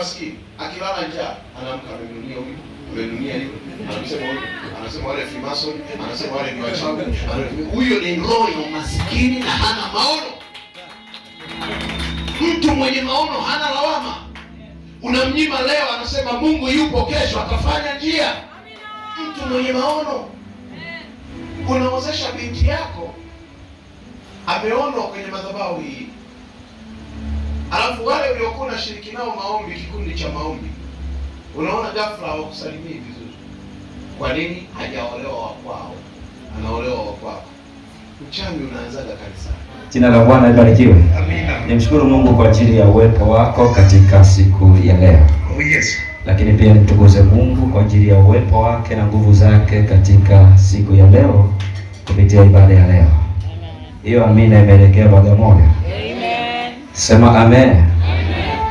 maskini. Akilala njaa, anaamka amenunia huyu, amenunia hiyo. Anasema huyu, anasema wale Freemason, anasema wale ni wachawi. Huyo ni roho ya maskini na hana maono. Mtu mwenye maono hana lawama. Unamnyima leo, anasema Mungu yupo, kesho atafanya njia. Mtu mwenye maono. Unaozesha binti yako ameonwa kwenye madhabahu hii, alafu wale uliokuwa unashiriki nao maombi, kikundi cha maombi, unaona ghafla hawakusalimii vizuri. Kwa nini? Hajaolewa wa kwao, anaolewa wa kwako. Uchawi unaanzaga kanisani. Jina la Bwana libarikiwe. Amina. Nimshukuru Mungu kwa ajili ya uwepo wako katika siku ya leo. Oh yes. Lakini pia nimtukuze Mungu kwa ajili ya uwepo wake na nguvu zake katika siku ya leo kupitia ibada ya leo. Hiyo amina imeelekea Bagamoyo. Amen. Sema amen. Amen.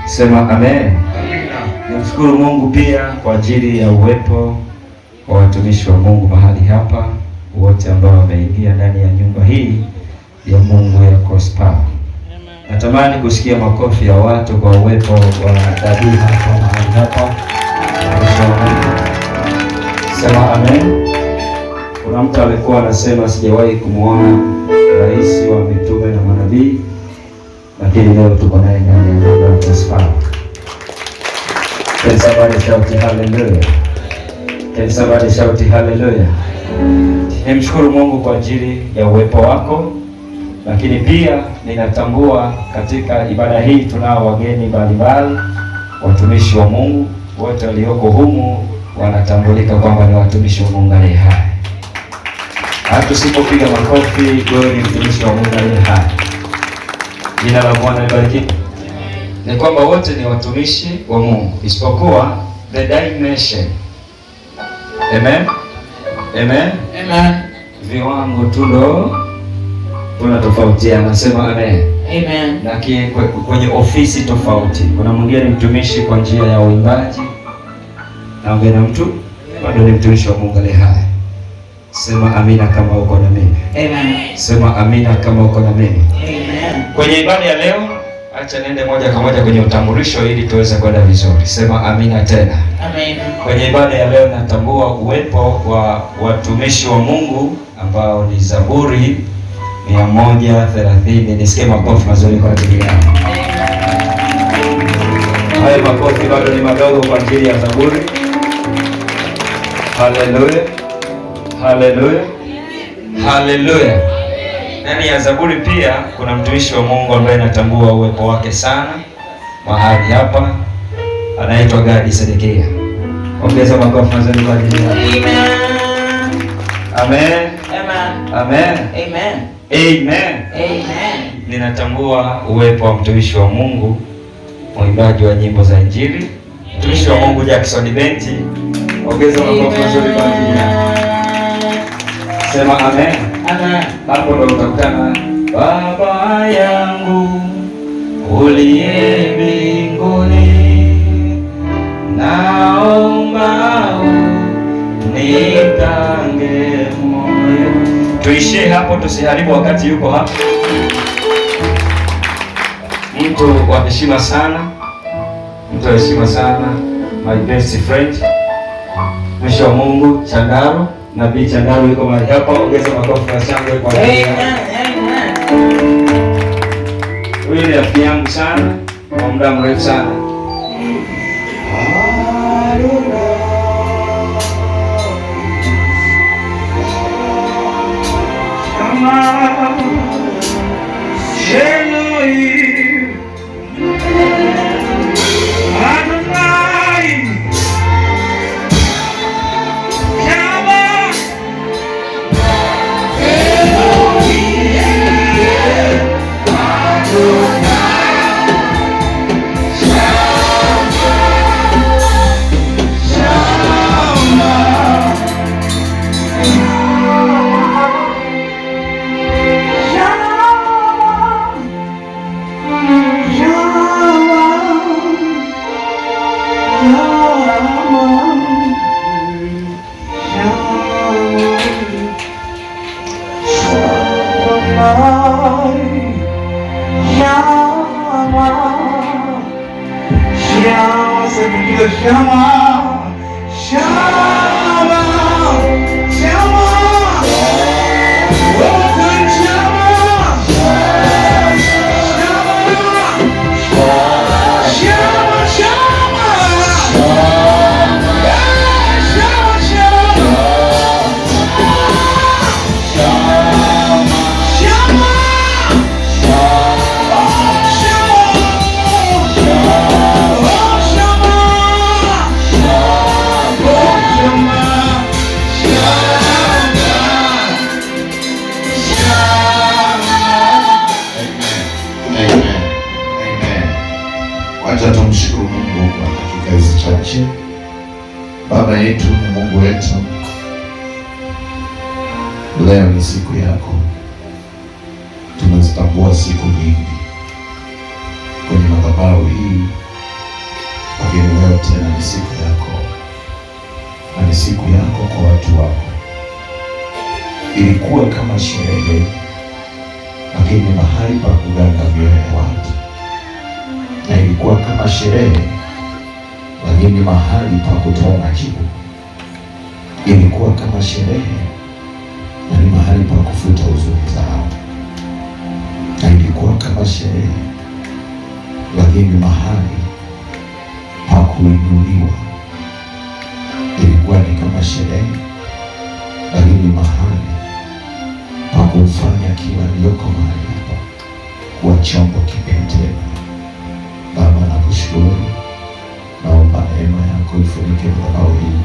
Sema amen. Amina. Nimshukuru Mungu pia kwa ajili ya uwepo wa watumishi wa Mungu mahali hapa, wote ambao wameingia ndani ya nyumba hii ya Mungu ya Cross Power. Natamani kusikia makofi ya watu kwa uwepo wa dadi hapa mahali hapa. Sema amen. Kuna mtu alikuwa anasema sijawahi kumuona rais wa mitume na manabii, lakini leo tuko naye ndani ya nyumba ya Cross Power. Can somebody shout hallelujah? Can somebody shout hallelujah? Nimshukuru Mungu kwa ajili ya uwepo wako, lakini pia ninatambua katika ibada hii tunao wageni mbalimbali, watumishi wa Mungu wote walioko humu wanatambulika kwamba ni watumishi wa Mungu aliye hai. Hata tusipopiga makofi, wewe ni mtumishi wa Mungu aliye hai. Jina la Bwana libarikiwe. Ni kwamba wote ni watumishi wa Mungu isipokuwa the dimension. Amen. Amen. Amen. Viwango tulo tunatofautiana, nasema amen. Amen. Na kwenye ofisi tofauti. Kuna mwingine mtumishi kwa njia ya uimbaji, na mwingine mtu bado ni mtumishi wa Mungu aliye hai. Sema amina kama uko na mimi. Amen. Sema amina kama uko na mimi. Amen. Kwenye ibada ya leo, acha niende moja kwa moja kwenye utambulisho ili tuweze kwenda vizuri. Sema amina tena. Amen. Kwenye ibada ya leo natambua uwepo wa watumishi wa Mungu ambao ni Zaburi 130. Nisikie makofi mazuri kwa ajili yao. Hayo makofi bado ni madogo kwa ajili ya Zaburi. Haleluya. Haleluya. Haleluya. Ndani ya Zaburi pia kuna mtumishi wa Mungu ambaye natambua uwepo wake sana mahali hapa, anaitwa Gadi Sedekia. Ongeza makofi mazuri kwa ajili yake. Amen. Amen. Amen. Amen. Amen. Amen. Ninatambua uwepo wa mtumishi wa Mungu, mwimbaji wa nyimbo za Injili, mtumishi wa Mungu Jackson Benti. Ongeza makofi mazuri kwa ajili yake. Sema amen. Amen. Hapo ndo utakutana Baba yangu uliye mbinguni, naomba unipange moyo. Tuishie hapo, tusiharibu wakati yuko hapa. Mtu wa heshima sana, mtu wa heshima sana, my best friend, mwisho wa Mungu Chandaro, Nabii Chandaro yuko mahali hapa. Ongeza makofi na shangwe kwa yeye. Huyu ni rafiki yangu sana kwa muda mrefu sana. tupigie shama, shama, shama, wote shama, shama, shama, Wacha tumshukuru Mungu kwa dakika hizi chache. Baba yetu na Mungu wetu, leo ni siku yako. Tunazitambua siku nyingi kwenye madhabahu hii, lakini leo tena ni siku yako, na ni siku yako kwa watu wako. Ilikuwa kama sherehe, lakini mahali pa kuganga mioyo ya watu, na ilikuwa kama sherehe, lakini mahali pa kutoa majibu. Ilikuwa kama sherehe, na ni mahali pa kufuta huzuni zao. Na ilikuwa kama sherehe, lakini mahali pa kuinuliwa. Ilikuwa ni kama sherehe, lakini mahali pa kumfanya kila aliyoko mahali hapa kuwa chombo kipya. Baba, nakushukuru. Naomba neema yako ifunike madhabahu hii,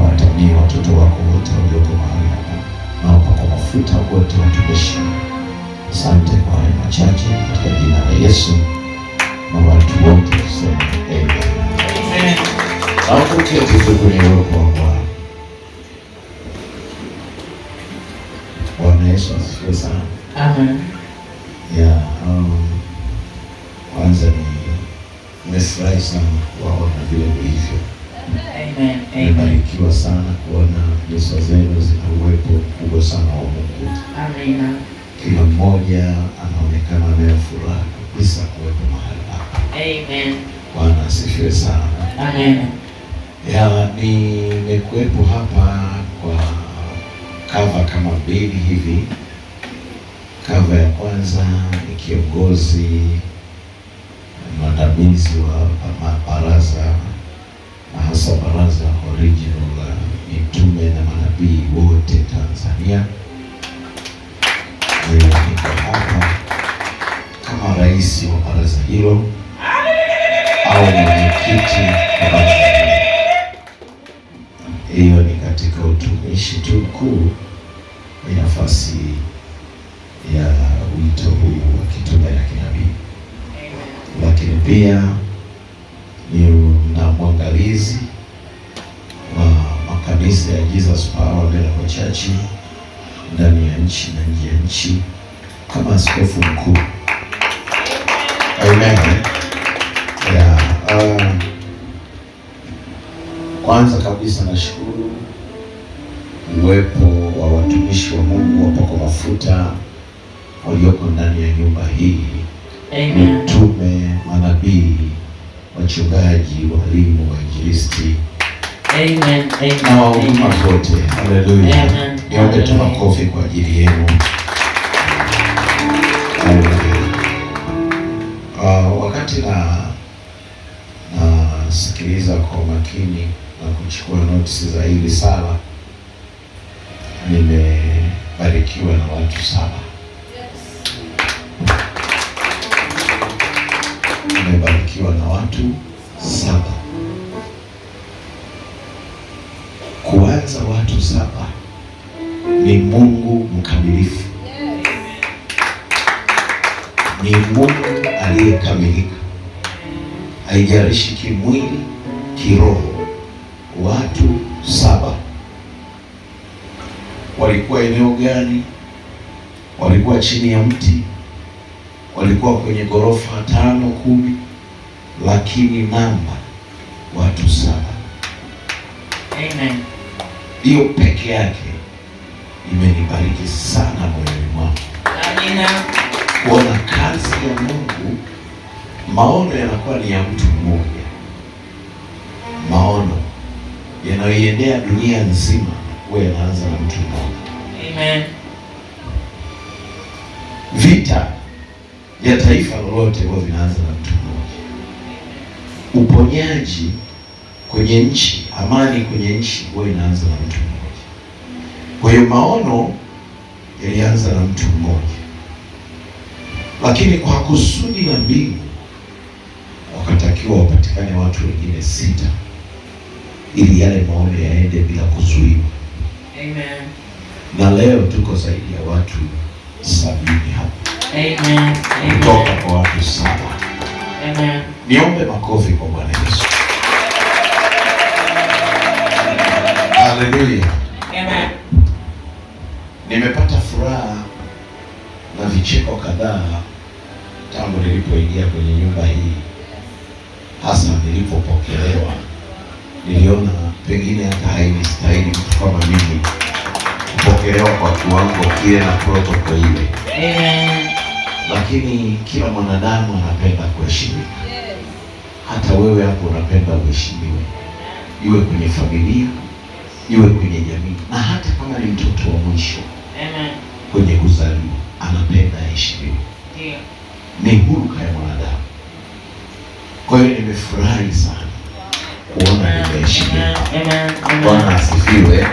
watamie watoto wako wote walioko mahali hapa, naomba kwa mafuta wote watumishi. Asante kwa haya machache katika jina la Yesu, na watu wote tuseme amen. Au kuketi tu kwenye uwepo wa Bwana. Bwana Yesu asifiwe sana. Amen. Kwanza nimefurahi sana kuwaona vile vilivyo. Amen. Nimebarikiwa sana kuona nyuso zenu zina uwepo mkubwa sana wa Mungu. Amen. Kila mmoja anaonekana leo furaha kabisa kuwepo mahali hapa. Amen. Bwana asifiwe sana. Amen. Nimekuwepo hapa kwa cover kama mbili hivi. Cover ya kwanza ni kiongozi mwandamizi wa baraza, na hasa baraza original la mitume na manabii wote Tanzania. Niko hapa kama rais wa baraza hilo au mwenyekiti wa baraza hilo. Hiyo ni katika utumishi tu mkuu, ni nafasi ya wito huu wa kitume na kinabii. Lakini pia ni na mwangalizi wa makanisa ya Jesus Power Miracle Church ndani ya nchi na nje ya nchi kama askofu mkuu. Amen. Kwanza kabisa nashukuru uwepo wa watumishi wa Mungu wapako mafuta walioko ndani ya nyumba hii. Amen. Mitume, manabii, wachungaji, walimu, wainjilisti. Amen. Na wahuduma wote. Haleluya. Niombe tu makofi kwa ajili yenu. Wakati nasikiliza kwa makini na kuchukua notisi za hili sala, nimebarikiwa na watu 7. Nimebarikiwa na watu 7. Kuanza watu 7 ni Mungu mkamilifu. Ni Mungu aliyekamilika. Haijalishi kimwili, kiroho. Watu 7 walikuwa eneo gani? Walikuwa chini ya mti, walikuwa kwenye ghorofa 5, 10, lakini namba watu 7. Amen. Hiyo peke yake imenibariki sana moyoni mwangu. Amina. Kuona kazi ya Mungu, maono yanakuwa ni ya mtu mmoja, yanayoiendea dunia nzima huwa yanaanza na mtu mmoja. Amen. Vita ya taifa lolote huwa vinaanza na mtu mmoja. Uponyaji kwenye nchi, amani kwenye nchi huwa inaanza na mtu mmoja. Kwa hiyo maono yalianza na mtu mmoja, lakini kwa kusudi la mbingu wakatakiwa wapatikane watu wengine 6 ili yale maono yaende bila kuzuiwa. Amen. Na leo tuko zaidi ya watu 70 hapa. Amen. Kutoka kwa watu 7. Amen. Niombe makofi kwa Bwana Yesu. Haleluya. Amen. Nimepata furaha na vicheko kadhaa tangu nilipoingia kwenye nyumba hii, hasa nilipopokelewa. Niliona pengine hata hainistahili mtu kama mimi kupokelewa kwa kiwango kile na protokoli ile. Amen. Lakini kila mwanadamu anapenda kuheshimiwa. Hata wewe hapo unapenda uheshimiwe, iwe kwenye familia, iwe kwenye jamii, na hata kama ni mtoto wa mwisho. Amen. Kwenye kuzaliwa anapenda aheshimiwe. Ndio. Ni huruka ya mwanadamu. Kwa hiyo nimefurahi sana kuona nimeheshimika. Amen. Bwana asifiwe.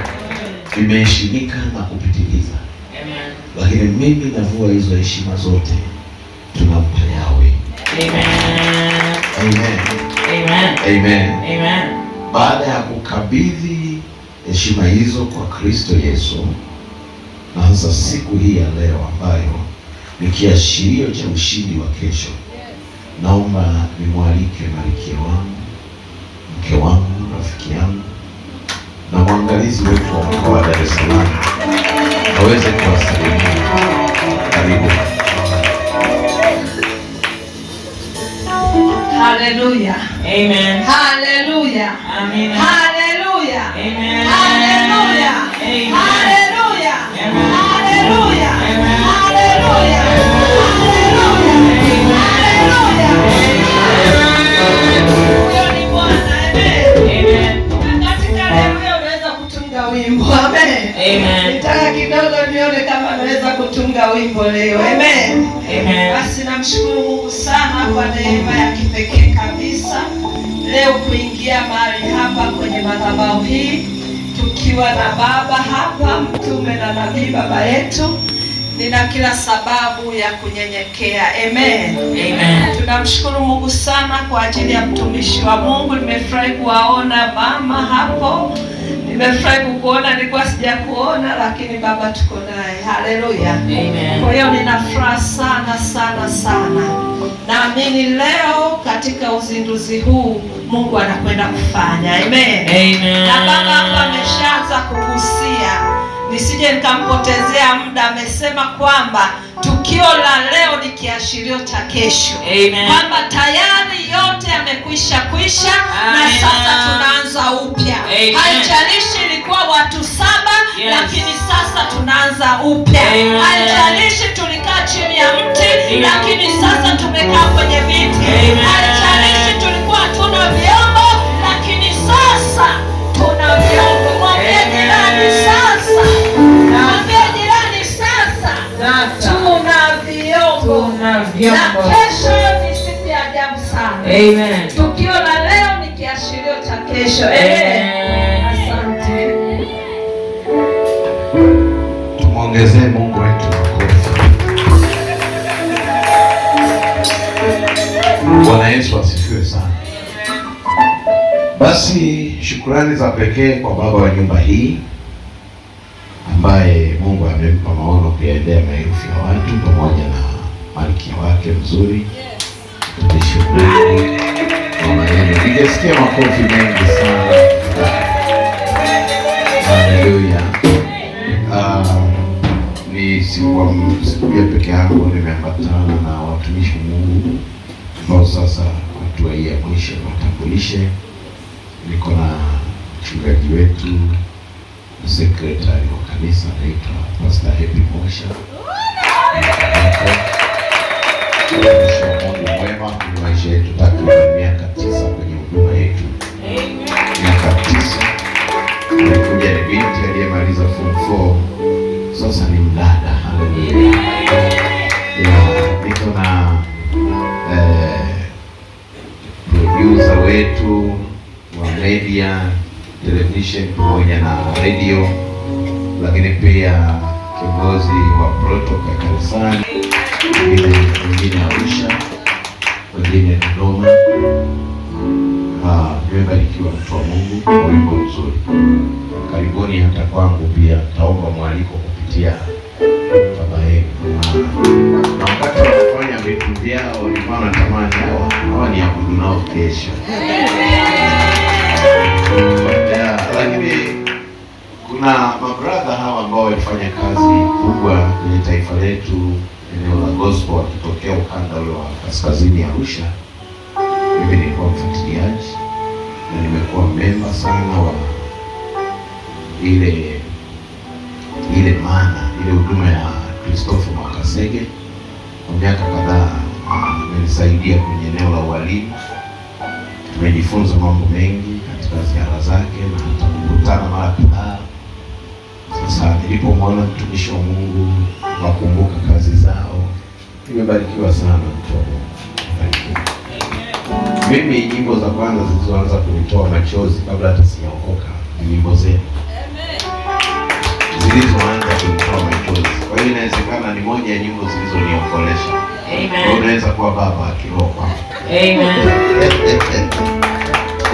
Nimeheshimika na kupitiliza. Amen. Lakini mimi navua hizo heshima zote, tunampa Yahweh. Amen. Amen. Amen. Amen. Amen. Baada ya kukabidhi heshima hizo kwa Kristo Yesu, naanza siku hii ya leo ambayo ni kiashirio cha ushindi wa kesho. Naomba nimwalike malkia wangu, mke wangu, rafiki yangu na mwangalizi wetu wa mkoa wa Dar es Salaam aweze kuwasalimia. Karibu. Haleluya. Amen. Haleluya. Amen. Haleluya. Amen. Haleluya. Amen. Haleluya. Amen. Haleluya. Amen. Haleluya. Huyo ni Bwana. Amen. Katika leo hiyo unaweza kutunga wimbo. Amen. Amen. Nitaka kidogo nione kama naweza kutunga wimbo leo. Amen. Amen. Basi namshukuru Mungu sana kwa neema ya kipekee kabisa leo kuingia mahali hapa kwenye madhabahu hii tukiwa na baba hapa, mtume na nabii baba yetu. Nina kila sababu ya kunyenyekea. Amen. Amen. Tunamshukuru Mungu sana kwa ajili ya mtumishi wa Mungu. Nimefurahi kuwaona mama hapo. Nimefurahi kukuona, nilikuwa sijakuona, lakini baba tuko naye. Haleluya. Amen. Kwa hiyo nina furaha sana sana sana. Naamini leo katika uzinduzi huu Mungu anakwenda kufanya. Amen. Amen. Na baba hapa ameshaanza kugusia, nisije nikampotezea muda. Amesema kwamba tukio la leo ni kiashirio cha kesho. Amen. Kwamba tayari yote yamekwisha kwisha. Amen. Na sasa tunaanza upya. Haijalishi ilikuwa watu 7, yes, lakini sasa tunaanza upya. Haijalishi tulikaa chini ya mti, lakini sasa tumekaa kwenye viti. Haijalishi tulikuwa tuna vyombo, lakini sasa tuna vyombo. Mwambie jirani sasa. Mwambie jirani sasa. Tuna vyombo. Na kesho ni siku ya ajabu sana. Amen. Tukio la leo ni kiashirio cha kesho. Amen. Asante. Tumwongezee Mungu wetu makofi. Bwana Yesu asifiwe sana. Basi shukrani za pekee kwa baba wa nyumba hii ambaye Mungu amempa maono kuyaendea maelfu ya watu pamoja na malkia wake mzuri. Shukrani kwa maneno. Ningesikia makofi mengi sana. Haleluya. Ni siku ya peke yangu, nimeambatana na watumishi wa Mungu ambao sasa hatua hii ya mwisho watambulishe. Niko na mchungaji wetu, sekretari wa kanisa anaitwa Pastor Happy Mosha. Mungu mwema kwenye maisha yetu, takriban miaka 9 kwenye huduma yetu. Miaka 9 binti aliyemaliza form 4, sasa ni mdada. Haleluya. Niko na producer wetu wa media, television pamoja na radio, lakini pia kiongozi wa protocol kanisani, wengine Arusha, wengine Dodoma. Nimebarikiwa mtu wa Mungu kwa wimbo mzuri. Karibuni hata kwangu pia, taomba mwaliko kupitia baba yenu. Na wakati wanafanya vitu vyao, nilikuwa natamani hawa ni abudu nao kesho. Lakini kuna mabradha hawa ambao walifanya kazi kubwa kwenye taifa letu, eneo la gospel, wakitokea ukanda ule wa kaskazini Arusha. Mimi nilikuwa mfuatiliaji na nimekuwa memba sana wa ile maana ile huduma ya Christopher Mwakasege kwa miaka kadhaa. Amenisaidia kwenye eneo la ualimu. Tumejifunza mambo mengi katika ziara zake na hata kukutana mara kadhaa. Sasa nilipomwona mtumishi wa Mungu, nakumbuka kazi zao, nimebarikiwa sana mtu wa Mungu. Mimi nyimbo za kwanza zilizoanza kunitoa machozi kabla hata sijaokoka ni nyimbo zenu zilizoanza kunitoa machozi. Kwa hiyo inawezekana ni moja ya nyimbo zilizoniokolesha. Amen. Unaweza kuwa baba kiroho. Amen.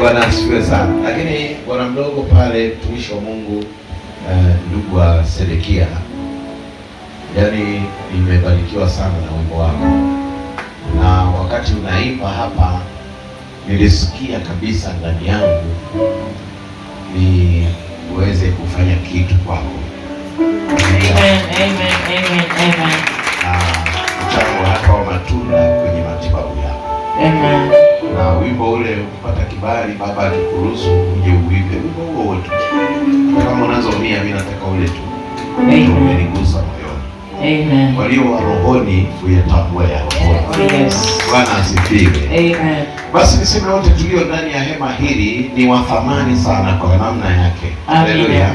Bwana asifiwe sana. Lakini bwana mdogo pale, mtumishi wa Mungu, ndugu wa Sedekia, yaani nimebarikiwa sana na wimbo wako, na wakati unaimba hapa nilisikia kabisa ndani yangu ni uweze kufanya kitu kwako. Amen, amen, amen, amen. Mchango hata wa matunda kwenye matibabu yako. Amen. Na wimbo ule ukipata kibali, baba akikuruhusu uje uimbe wimbo huo wote. Kama unazoumia, mimi nataka ule tu. Umenigusa moyoni. Amen. Walio wa rohoni uyatambue ya rohoni. Yes. Bwana asifiwe. Amen. Basi niseme wote tulio ndani ya hema hili ni wa thamani sana kwa namna yake. Haleluya.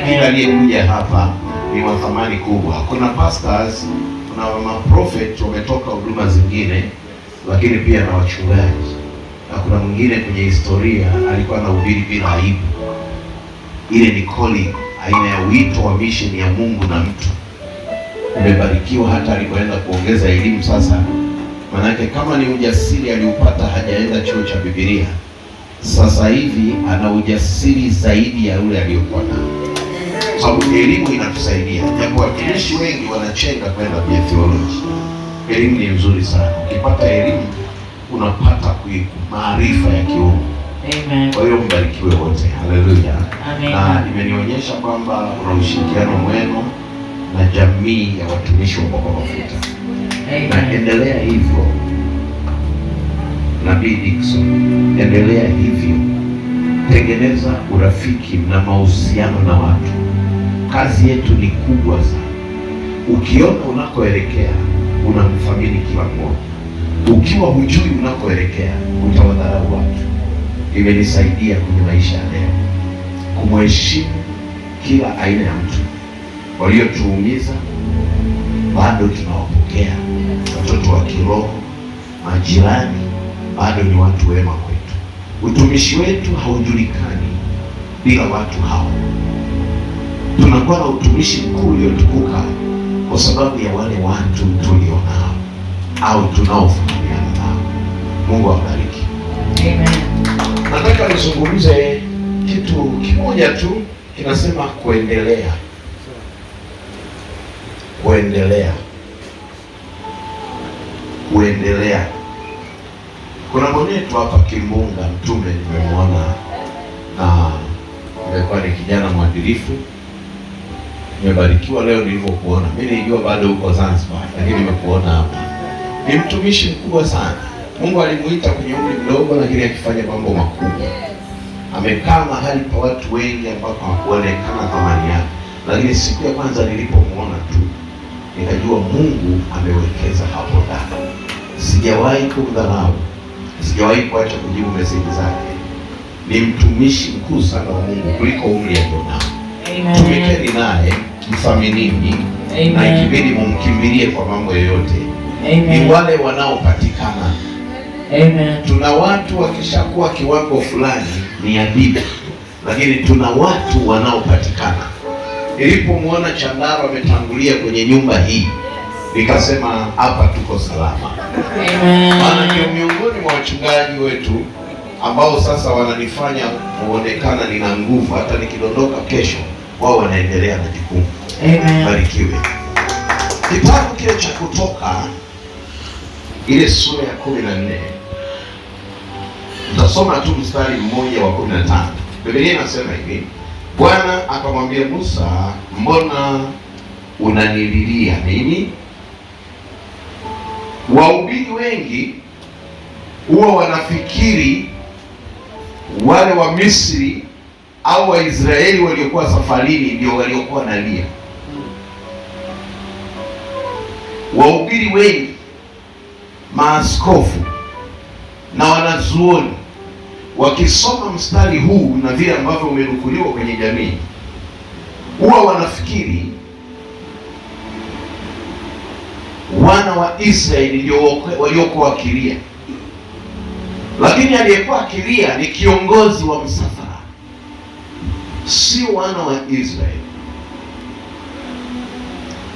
Kila aliyekuja hapa ni wa thamani kubwa. Kuna pastors, kuna maprofeti wametoka huduma zingine, lakini pia na wachungaji. Na kuna mwingine kwenye historia alikuwa anahubiri bila aibu. Ile ni calling, aina ya wito wa mission ya Mungu na mtu. Umebarikiwa hata alipoenda kuongeza elimu sasa. Manake kama ni ujasiri aliupata hajaenda chuo cha Biblia, sasa hivi ana ujasiri zaidi ya yule aliyokuwa nao. Sababu elimu inatusaidia. Japo watumishi wengi wanachenga kwenda kwenye theology. Elimu ni nzuri sana. Ukipata elimu unapata maarifa ya kiungu. Amen. Kwa hiyo mbarikiwe wote. Haleluya. Amen. Na imenionyesha kwamba una ushirikiano mwema na jamii ya watumishi wa Baba Mafuta. Na endelea hivyo. Nabii Dickson, endelea hivyo. Tengeneza urafiki na mahusiano na watu. Kazi yetu ni kubwa sana. Ukiona unakoelekea, unamthamini kila mmoja. Ukiwa hujui unakoelekea, utawadharau watu. Imenisaidia kwenye maisha ya leo kumheshimu kila aina ya mtu. Waliotuumiza bado tunawapokea. Watoto wa kiroho, majirani, bado ni watu wema kwetu. Utumishi wetu haujulikani bila watu hao. Tunakuwa na utumishi mkuu uliotukuka kwa sababu ya wale watu tulionao au tunaofahamiana nao. Mungu awabariki. Amen. Nataka nizungumze kitu kimoja tu, kinasema kuendelea. Kuendelea. Kuendelea. Kuna mwenetu hapa Kimbunga, mtume nimemwona, na nimekuwa ni kijana mwadilifu. Nimebarikiwa leo nilivyokuona. Mimi nilijua bado uko Zanzibar, lakini nimekuona hapa. Ni mtumishi mkubwa sana. Mungu alimuita kwenye umri mdogo, lakini akifanya mambo makubwa. Amekaa mahali pa watu wengi ambao hawakuonekana thamani yake. Lakini siku ya kwanza nilipomuona tu, nikajua Mungu amewekeza hapo ndani. Sijawahi kumdharau. Sijawahi kuacha kujibu meseji zake. Ni mtumishi mkuu sana wa Mungu kuliko umri alionao. tumikeni naye, mthaminini, na ikibidi mumkimbilie kwa mambo yoyote. Ni wale wanaopatikana. Tuna watu wakishakuwa kiwango fulani ni adibu, lakini tuna watu wanaopatikana. Nilipomwona Chandaro ametangulia kwenye nyumba hii, nikasema hapa tuko salama. Maana ndio miongoni mwa wachungaji wetu ambao sasa wananifanya muonekana nina nguvu, hata nikidondoka kesho wao wanaendelea na jukumu. Barikiwe. Kitabu kile cha Kutoka ile sura ya 14, tutasoma tu mstari mmoja wa 15. Biblia inasema hivi: Bwana akamwambia Musa, mbona unanililia mimi? Wahubiri wengi huwa wanafikiri wale wa Misri au Waisraeli waliokuwa safarini ndio waliokuwa nalia. Wahubiri wengi, maaskofu na wanazuoni wakisoma mstari huu na vile ambavyo umenukuliwa kwenye jamii, huwa wanafikiri wana wa Israeli ndio waliokuwa wakilia, lakini aliyekuwa akilia ni kiongozi wa msafara, sio wana wa Israeli.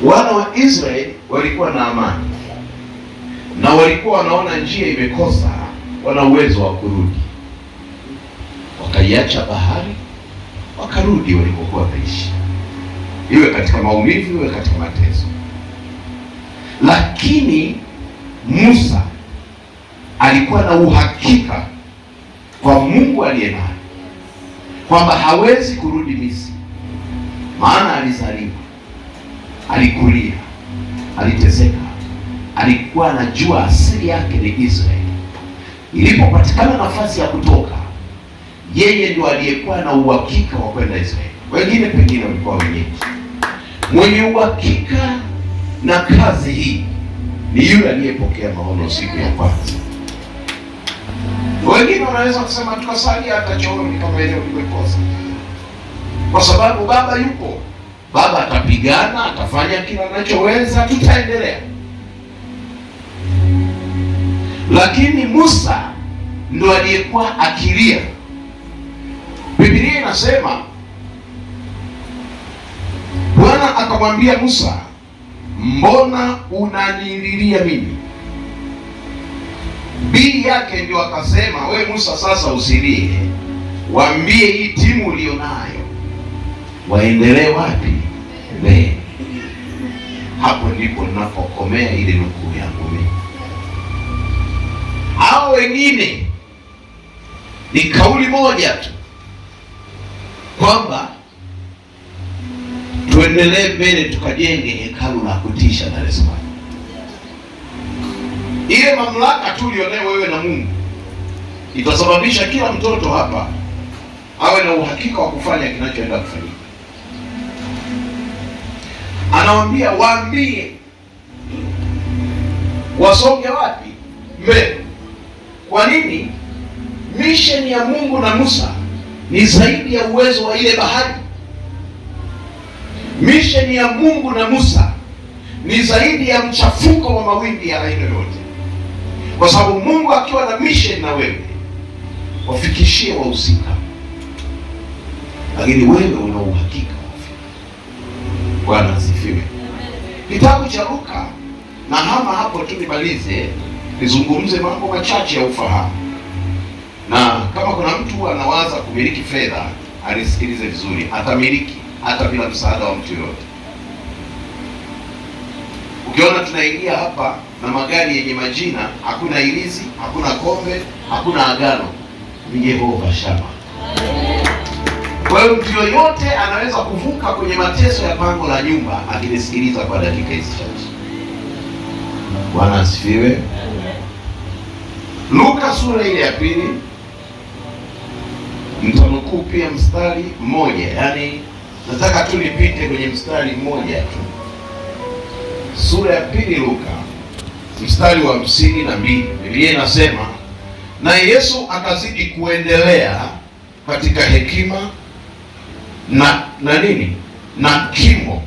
Wana wa Israeli walikuwa na amani na walikuwa wanaona njia imekosa, wana uwezo wa kurudi. Wakaiacha bahari, wakarudi walikokuwa wanaishi, iwe katika maumivu, iwe katika mateso. Lakini Musa alikuwa na uhakika kwa Mungu aliye naye kwamba hawezi kurudi Misri, maana alizaliwa, alikulia, aliteseka, alikuwa anajua asili yake ni Israeli. Ilipopatikana nafasi ya kutoka, yeye ndio aliyekuwa na uhakika wa kwenda Israeli. Wengine pengine walikuwa wenyeji. Mwenye uhakika na kazi hii ni yule aliyepokea maono siku ya kwanza. Wengine wanaweza kusema tukasalia hata chooni kama ile ulimekosa, kwa sababu baba yupo, baba atapigana, atafanya kila anachoweza, tutaendelea. Lakini Musa ndo aliyekuwa akilia. Biblia inasema Bwana akamwambia Musa, mbona unanililia mimi? Bii yake ndio akasema, we Musa, sasa usilie, waambie hii timu ulionayo waendelee wapi? Mbele. Hapo ndipo ninapokomea ile nukuu yangu mimi. Hao wengine ni kauli moja tu kwamba tuendelee mbele tukajenge hekalu la kutisha Dar es Salaam. Ile mamlaka tu ulionayo wewe na Mungu itasababisha kila mtoto hapa awe na uhakika wa kufanya kinachoenda kufanyika. Anawambia waambie wasonge wapi? Mbele. Kwa nini? Mission ya Mungu na Musa ni zaidi ya uwezo wa ile bahari. Mission ya Mungu na Musa ni zaidi ya mchafuko wa mawimbi ya aina yote. Kwa sababu Mungu akiwa na mission na wewe, wafikishie wahusika, lakini wewe una uhakika. Bwana asifiwe. Kitabu cha Luka, na hapo tu nimalize, nizungumze mambo machache ya ufahamu. Na kama kuna mtu anawaza kumiliki fedha, alisikilize vizuri, atamiliki hata bila msaada wa mtu yoyote. Ukiona tunaingia hapa na magari yenye majina, hakuna ilizi, hakuna kombe, hakuna agano, ni Yehova Shama. Kwa hiyo mtu yoyote anaweza kuvuka kwenye mateso ya pango la nyumba akinisikiliza kwa dakika hizi chache. Bwana asifiwe. Luka sura ile ya 2, mtanukuu pia mstari mmoja, yani nataka tu nipite kwenye mstari mmoja tu. Sura ya 2 Luka, mstari wa 52, Biblia inasema, na Yesu akazidi kuendelea katika hekima na nini na kimo,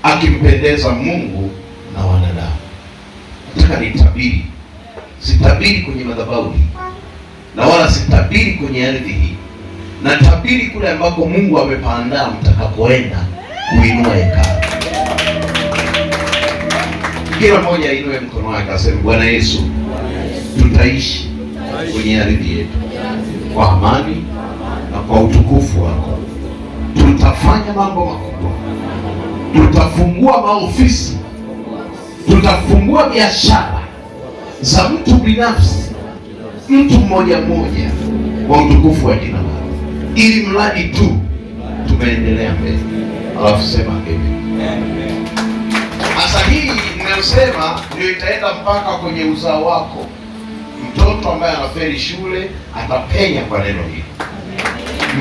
akimpendeza Mungu na wanadamu. Nataka nitabiri, sitabiri kwenye madhabahu hii na wala sitabiri kwenye ardhi hii, na tabiri kule ambako Mungu amepaandaa mtakapoenda kuinua hekalu. Kila mmoja ainue mkono wake aseme, Bwana Yesu, tutaishi kwenye ardhi yetu kwa amani na kwa utukufu wako. Tutafanya mambo makubwa, tutafungua maofisi, tutafungua biashara za mtu binafsi, mtu mmoja mmoja, kwa utukufu wa jina lako, ili mradi tu tumeendelea mbele. Alafu sema amen. Sasa hii ninayosema ndio itaenda mpaka kwenye uzao wako. Mtoto ambaye anafeli shule atapenya kwa neno hili.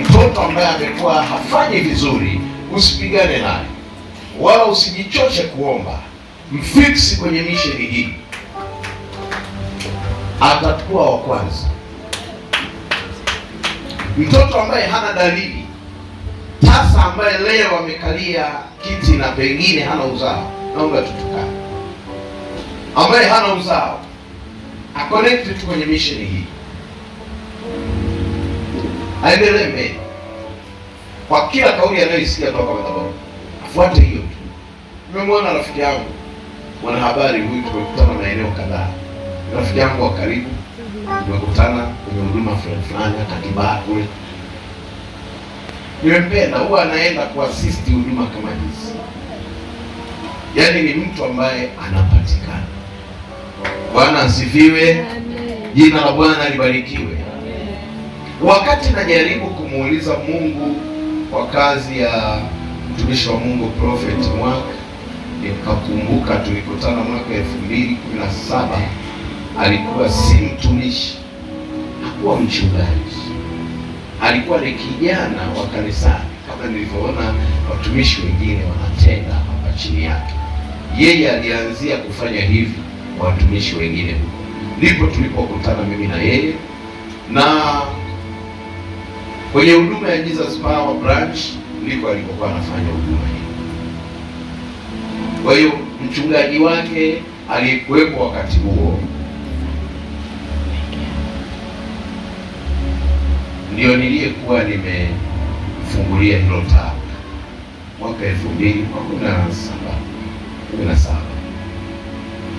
Mtoto ambaye amekuwa hafanyi vizuri, usipigane naye wala usijichoshe kuomba, mfiksi kwenye misheni hii, atakuwa wa kwanza. Mtoto ambaye hana dalili, tasa ambaye leo amekalia kiti na pengine hana uzao, naomba tutukane, ambaye hana uzao aconnected tu kwenye misheni hii, aendelee mbele kwa kila kauli anayoisikia toka madhabahu, afuate hiyo tu. Nimemwona rafiki yangu mwanahabari huyu, tumekutana maeneo kadhaa, rafiki yangu wa karibu, tumekutana kwenye huduma fulani hata Kibaha kule. Nimempenda, huwa anaenda kuassist huduma kama hizi. Yaani ni mtu ambaye anapatikana. Bwana asifiwe. Jina la Bwana libarikiwe. Wakati najaribu kumuuliza Mungu kwa kazi ya mtumishi wa Mungu Prophet Mwaka, nikakumbuka tulikutana mwaka 2017. Alikuwa si mtumishi, hakuwa mchungaji, alikuwa ni kijana wa kanisani kama nilivyoona watumishi wengine wanatenda hapa chini yake. Yeye alianzia kufanya hivi kwa watumishi wengine huko. Ndipo tulipokutana mimi na yeye, na kwenye huduma ya Jesus Power Branch ndiko alipokuwa anafanya huduma hii. Kwa hiyo mchungaji wake aliyekuwepo wakati huo ndio niliyekuwa nimemfungulia hilo tabu mwaka 2017.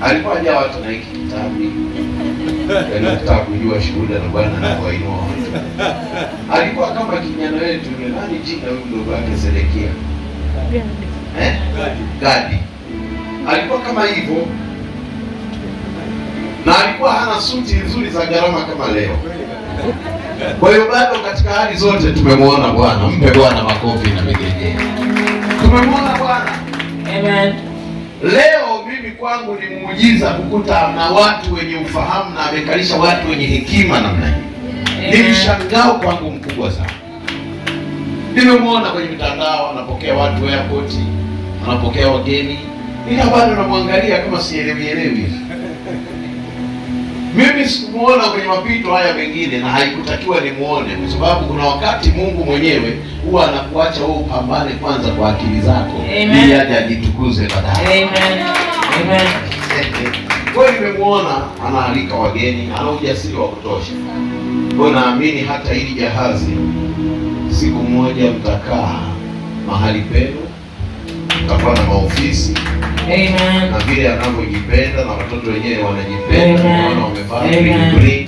Alikuwa haja watu na hiki kitabu kutaka kujua shuhuda na Bwana anapoinua watu. Alikuwa kama kijana wetu yule, nani jina huyu mdogo wake Sedekia? Gadi. Alikuwa kama hivyo, na alikuwa hana suti nzuri za gharama kama leo. Kwa hiyo bado katika hali zote tumemwona Bwana. Mpe Bwana makofi na vigelegele. Tumemwona Bwana. Amen. Leo mimi kwangu ni muujiza kukuta na watu wenye ufahamu na amekalisha watu wenye hekima namna hii. Ni mshangao kwangu mkubwa sana. Nimemwona kwenye mitandao anapokea watu airport, anapokea wageni. Ila bado namwangalia kama sielewi. Mimi sikumuona kwenye mapito haya mengine, na haikutakiwa nimuone, kwa sababu kuna wakati Mungu mwenyewe huwa anakuacha wewe upambane kwanza kwa akili zako ili aje ajitukuze baadaye. Amen. Amen. Kwa hiyo nimemuona anaalika wageni, ana ujasiri wa kutosha. Kwa naamini hata hili jahazi siku moja mtakaa mahali penu, mtakuwa na maofisi. Amen. Na vile anavyojipenda na watoto wenyewe wanajipenda, naona wamevaa green.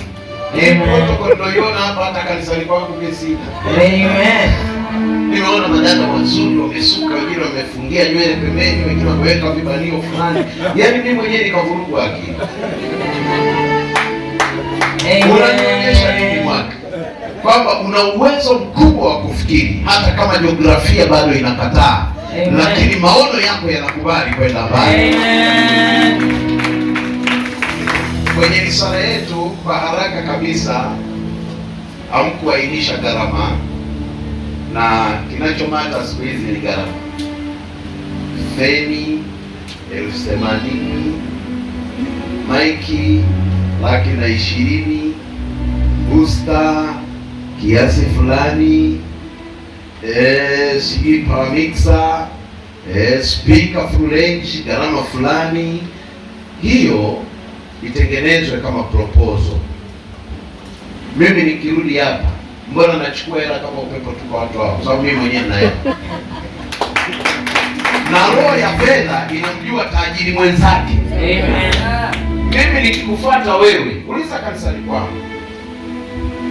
Protocol ndio iona hapa, hata kanisani kwangu mimi sina. Amen. Nimeona madada wazuri wamesuka, wengine wamefungia nywele pembeni, wengine wameweka vibanio fulani. Yaani mimi mwenyewe nikavurugwa akili. Unaonyesha nini Mwaka? Kwamba una uwezo mkubwa wa kufikiri hata kama jiografia bado inakataa. Amen. Lakini maono yako yanakubali kwenda mbali. Kwenye risala yetu kwa haraka kabisa hamkuainisha gharama, na kinachomata siku hizi ni gharama. Feni 80,000, maiki 120,000, booster kiasi fulani, sijui power mixer, speaker full range, gharama fulani, hiyo itengenezwe kama proposal. Mimi nikirudi hapa, mbona nachukua hela kama upepo tu kwa watu hao? Sababu mimi mwenyewe nina hela. Na roho ya fedha inamjua tajiri mwenzake. Amen. Mimi nikikufuata wewe, uliza kanisani kwangu,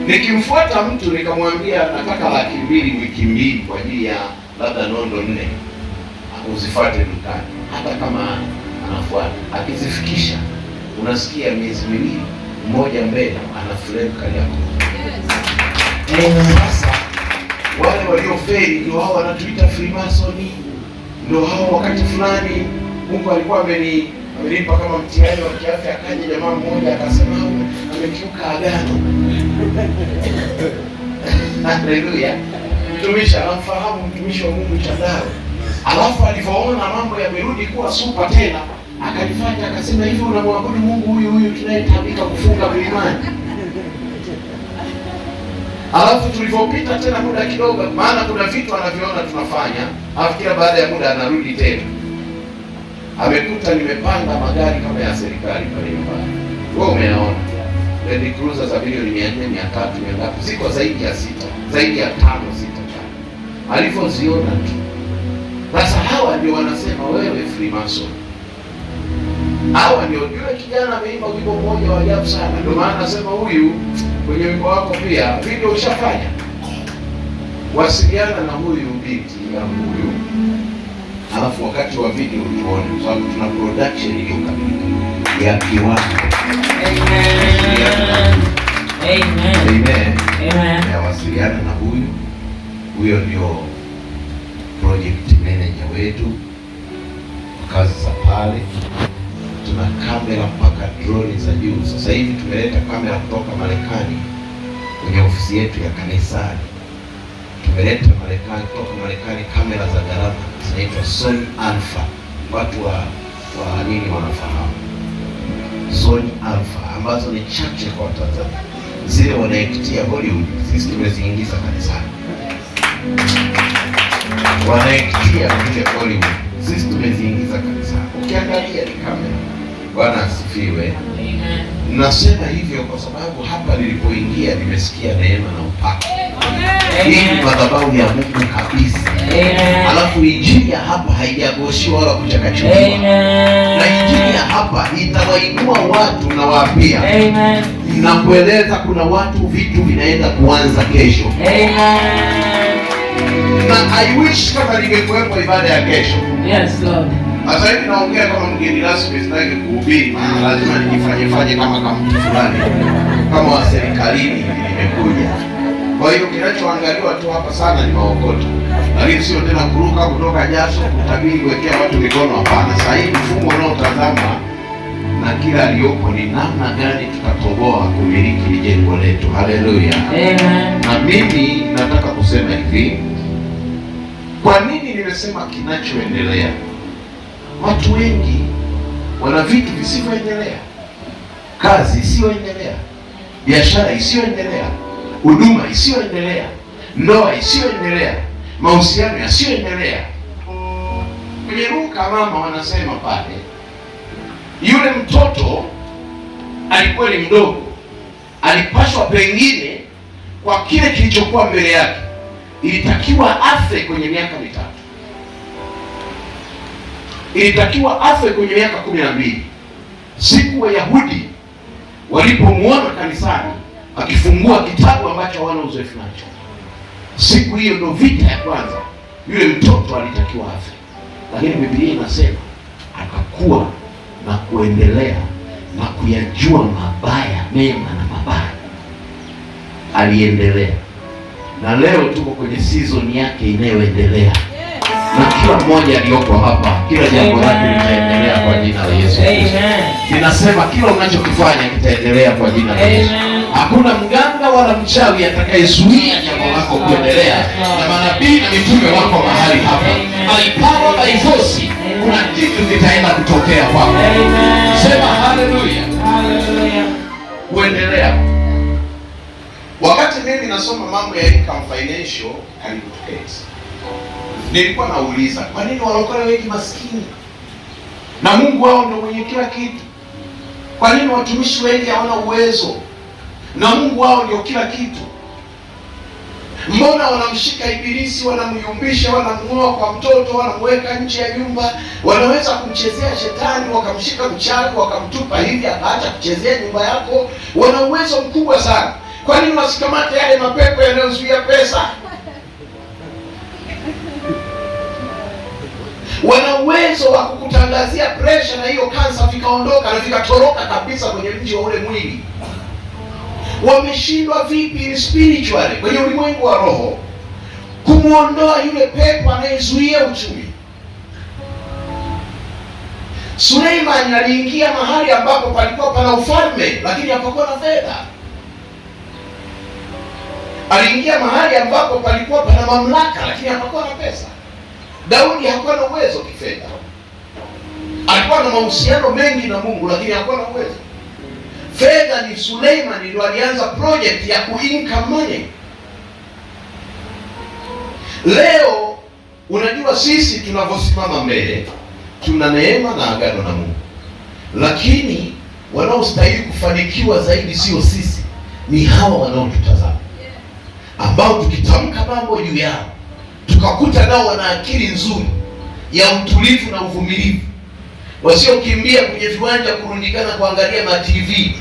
nikimfuata mtu nikamwambia nataka 200,000 wiki mbili kwa ajili ya labda nondo 4, uzifuate dukani, hata kama anafuata, akizifikisha unasikia miezi 2 mmoja mbele ana frame kali yako. Sasa wale waliofeli ndio hao wanatuita Freemason, ndio hao wakati fulani Mungu alikuwa amenipa kama mtihani wa kiafya, akaja jamaa mmoja akasema amekiuka agano. Haleluya. Mtumishi anamfahamu mtumishi wa Mungu Chandaro. Alafu alivyoona mambo yamerudi kuwa super tena, akalifanya akasema hivi, unamwabudu Mungu huyu tunayetabika kufunga milimani. Alafu tulivyopita tena muda kidogo, maana kuna vitu anavyoona tunafanya, alafu kila baada ya muda anarudi tena. Amekuta nimepanga magari kama ya serikali pale nyumbani. Wewe umeona Land Cruiser za milioni 400, 300, ngapi? Ziko zaidi ya 6, zaidi ya 5, 6 tano. Alivyoziona tu. Sasa hawa ndio wanasema wewe Freemason. Hawa ndio yule kijana ameimba wimbo mmoja wa ajabu sana. Ndio maana nasema huyu kwenye wimbo wako pia video ushafanya. Wasiliana na huyu binti ya huyu. Alafu wakati wa video tuone, kwa sababu tuna production iliyokamilika ya kiwango. Amen. Ya wasiliana na huyu. Huyo ndio project manager wetu kazi za pale. Tuna kamera mpaka drone za juu. Sasa hivi tumeleta kamera kutoka Marekani kwenye ofisi yetu ya kanisani. Tumeleta kutoka Marekani kamera za gharama zinaitwa Sony Alpha. Watu wa nini wanafahamu Sony Alpha, ambazo ni chache kwa Tanzania. Zile wanaekitia Hollywood, sisi tumeziingiza kanisani. Wanaekitia kule Hollywood, sisi tumeziingiza kanisani. Ukiangalia ni kamera. Bwana asifiwe. Nasema hivyo kwa sababu hapa nilipoingia nimesikia neema na upako. Hii ni madhabahu ya Mungu kabisa. Alafu injili ya hapa haijagoshiwa wala kuchakachuliwa. Na injili ya hapa itawainua watu na wapia. Na kueleza kuna watu vitu vinaenda kuanza kesho. Na I wish kama ningekuwepo ibada ya kesho. Yes, Lord. Sasa hivi naongea kama mgeni rasmi, sitaki kuhubiri, maana lazima nijifanye kama mtu fulani, kama wa serikalini nimekuja. Kwa hiyo kinachoangaliwa tu hapa sana ni maokoto, lakini sio tena kuruka kutoka jasho kutabiri kuwekea watu mikono. Hapana, sasa hivi mfumo unaotazama na kila aliyopo ni namna gani tutatoboa kumiliki jengo letu. Haleluya. Amen. Na mimi nataka kusema hivi, kwa nini nimesema kinachoendelea? Watu wengi wana vitu visivyoendelea, kazi isiyoendelea, biashara isiyoendelea, huduma isiyoendelea, ndoa isiyoendelea, mahusiano yasiyoendelea. Kwenye Luka mama wanasema pale, yule mtoto alikuwa ni mdogo, alipaswa pengine kwa kile kilichokuwa mbele yake, ilitakiwa afe kwenye miaka 3. Ilitakiwa afe kwenye miaka 12. Siku Wayahudi walipomwona kanisani akifungua kitabu ambacho hawana uzoefu nacho, siku hiyo ndio vita ya kwanza. Yule mtoto alitakiwa afe, lakini Biblia inasema akakuwa na kuendelea na kuyajua mabaya, mema na mabaya. Aliendelea, na leo tuko kwenye season yake inayoendelea. Na kila mmoja aliyoko hapa, kila jambo lake litaendelea kwa jina la Yesu. Ninasema kila unachokifanya kitaendelea kwa jina la Yesu. Hakuna mganga wala mchawi atakayezuia jambo lako kuendelea. Na manabii na mitume wako mahali hapa. Alipawa baifosi, kuna kitu kitaenda kutokea kwako. Sema haleluya. Haleluya. Kuendelea. Wakati mimi nasoma mambo ya income financial case, nilikuwa nauliza kwa nini walokole wengi maskini na Mungu wao ndio mwenye kila kitu? Kwa nini watumishi wengi hawana uwezo na Mungu wao ndio kila kitu? Mbona wanamshika ibilisi, wanamyumbisha, wanamuoa kwa mtoto, wanamweka nje ya nyumba, wanaweza kumchezea shetani, wakamshika mchawi, wakamtupa hivi akaacha kuchezea nyumba yako. Wana uwezo mkubwa sana. Kwa nini wasikamate yale mapepo yanayozuia pesa? Wana uwezo wa kukutangazia pressure na hiyo kansa vikaondoka na vikatoroka kabisa kwenye mji wa ule mwili. Wameshindwa vipi spiritually, kwenye ulimwengu wa roho, kumuondoa yule pepo anayezuia uchumi? Suleiman aliingia mahali ambapo palikuwa pana ufalme lakini hapakuwa na fedha. Aliingia mahali ambapo palikuwa pana mamlaka lakini hapakuwa na pesa. Daudi hakuwa na uwezo kifedha. Alikuwa na mahusiano mengi na Mungu lakini hakuwa na uwezo. Fedha ni Suleiman ndio alianza project ya ku-income money. Leo unajua sisi tunavyosimama mbele, tuna neema na agano na Mungu. Lakini wanaostahili kufanikiwa zaidi sio sisi, ni hawa wanaotutazama, ambao tukitamka mambo juu yao tukakuta nao wana akili nzuri ya utulivu na uvumilivu, wasiokimbia kwenye viwanja kurundikana kuangalia ma TV,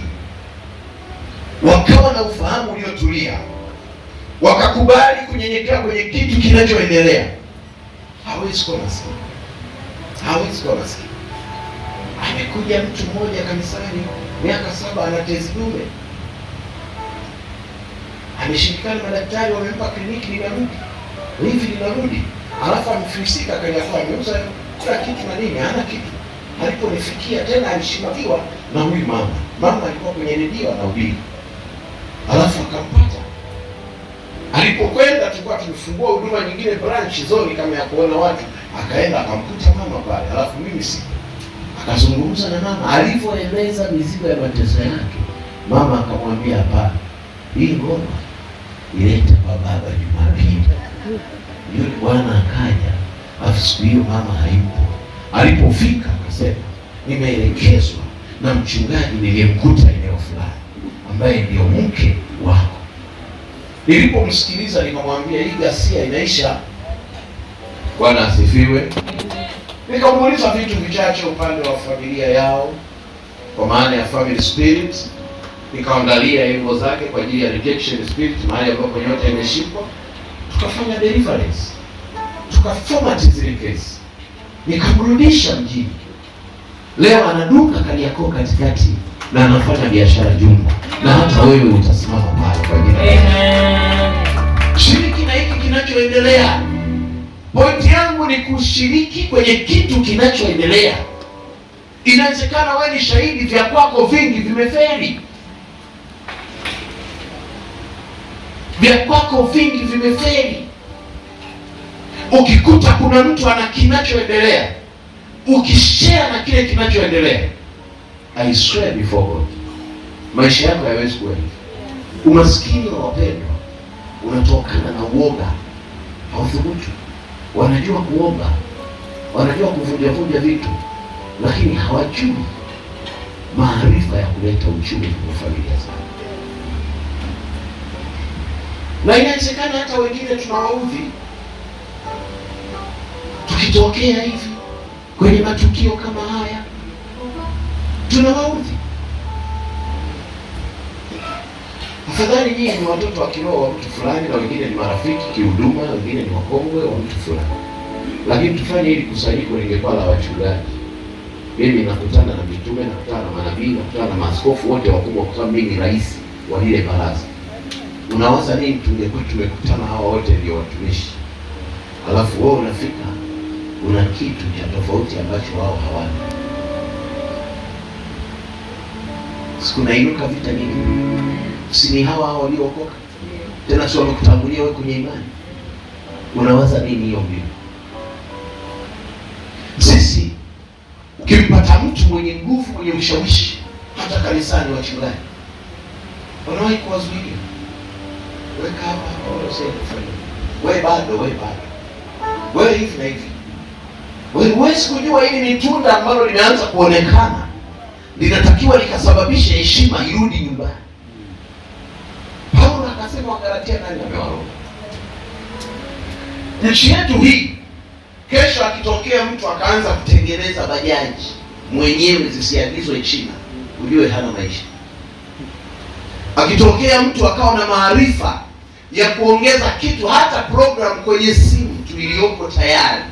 wakawa na ufahamu uliotulia, wakakubali kunyenyekea kwenye kitu kinachoendelea, hawezi kuwa maskini. Hawezi kuwa maskini. Amekuja mtu mmoja kanisani miaka 7 ana tezi dume, ameshirikana madaktari, wamempa kliniki linarudi hivi linarudi, alafu amefilisika kanyafa, ameuza kila kitu na nini, hana kitu. Aliponifikia tena alishimaviwa na huyu mama alikuwa kwenye redio anahubiri, alafu akampata. Alipokwenda tulikuwa tumefungua huduma nyingine branch zoni kama ya kuona watu, akaenda akamkuta mama pale, alafu mimi si akazungumza na mama. Alivyoeleza mizigo ya mateso yake, mama akamwambia hapana, hii ngoma ilete kwa baba Jumapili. Yule bwana akaja, alafu siku hiyo mama hayupo. Alipofika akasema, nimeelekezwa na mchungaji niliyemkuta eneo fulani ambaye ndio mke wako. Nilipomsikiliza nikamwambia, hii ghasia inaisha. Bwana asifiwe. Nikamuuliza vitu vichache upande wa familia yao, kwa maana ya family spirit. Nikaangalia hivyo zake kwa ajili ya rejection spirit, mahali ambapo yote imeshikwa. Tukafanya deliverance, tukaformat zile kesi, nikamrudisha mjini. Leo anaduka Kariakoo katikati na anafanya biashara jumla, na hata wewe utasimama pale kwa ajili ya Amen. Shiriki na hiki kinachoendelea. Pointi yangu ni kushiriki kwenye kitu kinachoendelea. Inawezekana wewe ni shahidi, vya kwako vingi vimefeli. Vya kwako vingi vimefeli. Ukikuta kuna mtu ana kinachoendelea, ukishare na kile kinachoendelea, I swear before God, maisha yako hayawezi kuwa hivi. Umaskini wa wapendwa unatokana na uoga. Hauthubutu. Wanajua kuomba, wanajua kuvunja vitu, lakini hawajui maarifa ya kuleta uchumi kwa familia zao. Na inawezekana hata wengine tunawaudhi tukitokea hivi kwenye matukio kama haya, tunawaudhi. Afadhali nyinyi ni watoto wa kiroho wa mtu fulani, na wengine ni marafiki kihuduma, wengine ni wakongwe wa mtu fulani. Lakini tufanye hili kusanyiko lingekuwa la wachungaji. Mimi nakutana na mitume, nakutana na manabii, nakutana na maaskofu wote wakubwa, kwa sababu mimi ni rais wa ile baraza. Unawaza nini tungekuwa tumekutana hawa wote ndio watumishi? Alafu wewe unafika una kitu cha tofauti ambacho wao hawana. Sikunainuka vita nyingi. Si ni hawa waliookoka? Tena sio wamekutangulia wewe kwenye imani. Unawaza nini hiyo mbili? Sisi ukimpata mtu mwenye nguvu, mwenye ushawishi, hata kanisani wachungaji wanawahi kuwazuia. weka hapa, wala usifanye. Wewe bado. Wewe hivi na hivi. Wewe huwezi kujua hili ni tunda ambalo limeanza kuonekana. Linatakiwa likasababisha heshima irudi nyumbani. Paulo akasema Wagalatia nani amewaroga? Nchi yetu hii, kesho akitokea mtu akaanza kutengeneza bajaji mwenyewe zisiagizwe China, ujue hana maisha. Akitokea mtu akawa na maarifa ya kuongeza kitu, hata program kwenye simu tu iliyoko tayari,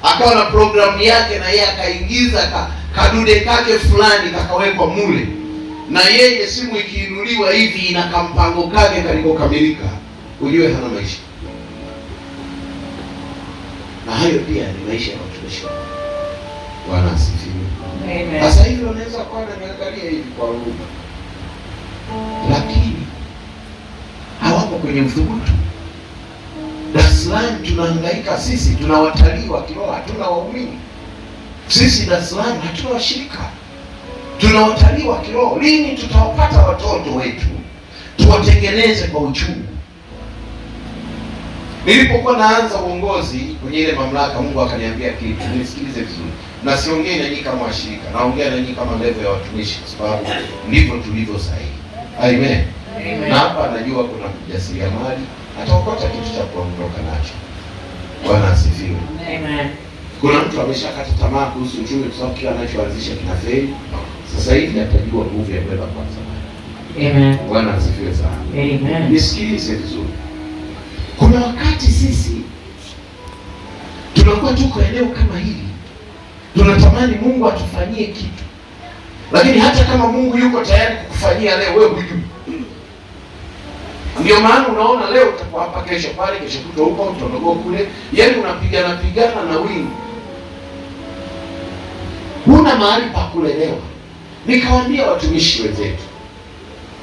akawa na programu yake na yeye akaingiza kadude kake fulani kakawekwa mule, na yeye simu ikiinuliwa hivi ina kampango kake kalikokamilika, ujue hana maisha. Na hayo pia ni maisha ya watumishi. Bwana asifiwe. Amen. Sasa hivi unaweza kuwa unaniangalia hivi kwa huruma, lakini hawako kwenye mthubutu. Dar es Salaam tunahangaika sisi, tuna watalii wa kiroho, hatuna waumini. Sisi Dar es Salaam hatuna washirika, tuna watalii wa kiroho. Lini tutawapata watoto wetu tuwatengeneze kwa uchungu? Nilipokuwa naanza uongozi kwenye ile mamlaka, Mungu akaniambia kitu, nisikilize vizuri. Na siongei na nyinyi kama washirika, naongea na nyinyi kama level ya watumishi, kwa sababu ndivyo tulivyo sahihi. Amen. Na hapa najua kuna mjasiriamali ataokota kitu cha kuondoka nacho. Bwana asifiwe. Amen. Kuna mtu ameshakata tamaa kuhusu uchumi kwa sababu kila anachoanzisha kinafeli. Sasa hivi atajua nguvu ya kwenda kwa zamani. Amen. Bwana asifiwe sana. Amen. Nisikilize vizuri. Kuna wakati sisi tunakuwa tuko eneo kama hili, tunatamani Mungu atufanyie kitu, lakini hata kama Mungu yuko tayari kukufanyia leo, wewe hujui. Ndio maana unaona leo utakuwa hapa, kesho pale, kesho kutwa huko, utaondoka kule, yaani unapigana na wingi, huna mahali pa kulelewa. Nikawaambia watumishi wenzetu,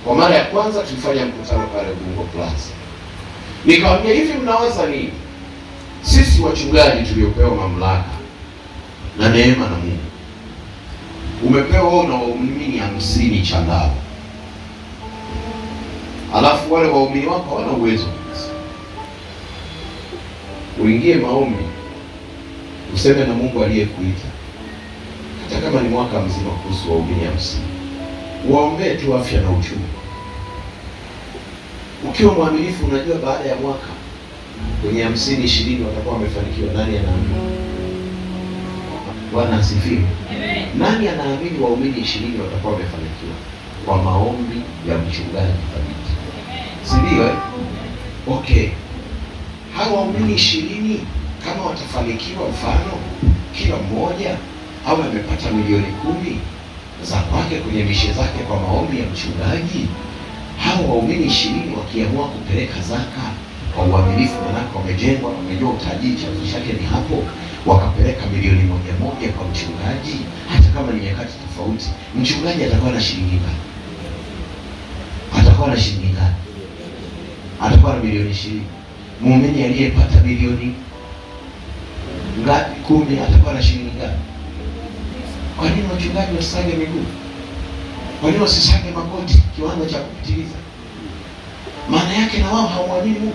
kwa mara ya kwanza tulifanya mkutano pale Bungo Plaza, nikamwambia hivi, mnawaza nini? Sisi wachungaji tuliopewa mamlaka na neema na Mungu, umepewa wewe na waumini 50 chandao, alafu wale waumini wako hawana uwezo kabisa. Uingie maombi, useme na Mungu aliyekuita, hata kama ni mwaka mzima, kuhusu waumini 50, waombee tu afya na uchumi. Ukiwa mwaminifu, unajua baada ya mwaka kwenye 50-20 watakuwa wamefanikiwa. Nani anaamini? Bwana asifiwe. Nani anaamini waumini 20 watakuwa wamefanikiwa? Kwa maombi ya mchungaji thabiti, si ndio? Okay, hawa waumini 20 kama watafanikiwa, mfano kila mmoja awe amepata milioni 10 za kwake kwenye mishe zake kwa maombi ya mchungaji, hawa waumini 20 wakiamua kupeleka zaka kwa uaminifu, manake wamejengwa, wamejua utajiri chanzo chake ni hapo, wakapeleka milioni 1 kwa mchungaji, hata kama ni nyakati tofauti, mchungaji atakuwa na shilingi ngapi? Atakuwa na shilingi ngapi? Atakuwa na milioni 20. Muumini aliyepata milioni ngapi? 10, atakuwa na shilingi ngapi? Kwa nini wachungaji wasisage miguu? Kwa nini wasisage makoti kiwango cha kupitiliza? Maana yake na wao hawamwamini Mungu.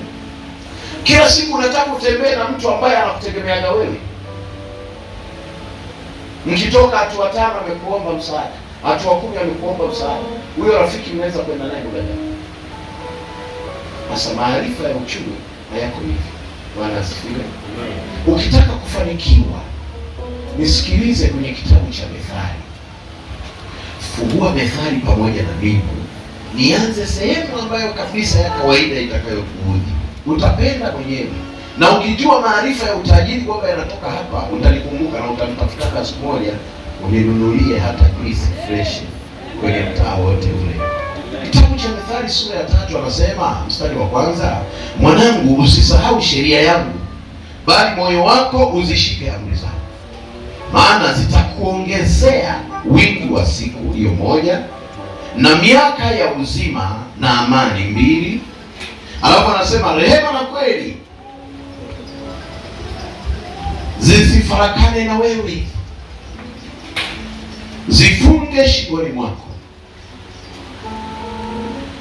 Kila siku unataka kutembea na mtu ambaye anakutegemeaga wewe. Mkitoka hatua 5 amekuomba msaada, hatua 10 amekuomba msaada, huyo rafiki mnaweza kwenda naye muda gani? Sasa maarifa ya uchumi hayako hivi. Bwana asifiwe. Ukitaka kufanikiwa, nisikilize kwenye kitabu cha Methali. Fungua Methali pamoja na Biblia. Nianze sehemu ambayo kabisa ya kawaida itakayokuudhi. Utapenda mwenyewe. Na ukijua maarifa ya utajiri kwamba yanatoka hapa, utanikumbuka na utanitafuta siku moja uninunulie hata grease fresh kwenye mtaa wote ule. Kitabu cha Methali sura ya 3 anasema mstari wa 1, mwanangu, usisahau sheria yangu, bali moyo wako uzishike amri zangu, maana zitakuongezea wingi wa siku hiyo 1 na miaka ya uzima na amani 2. Alafu anasema rehema na kweli zisifarakane na wewe, zifunge shingoni mwako.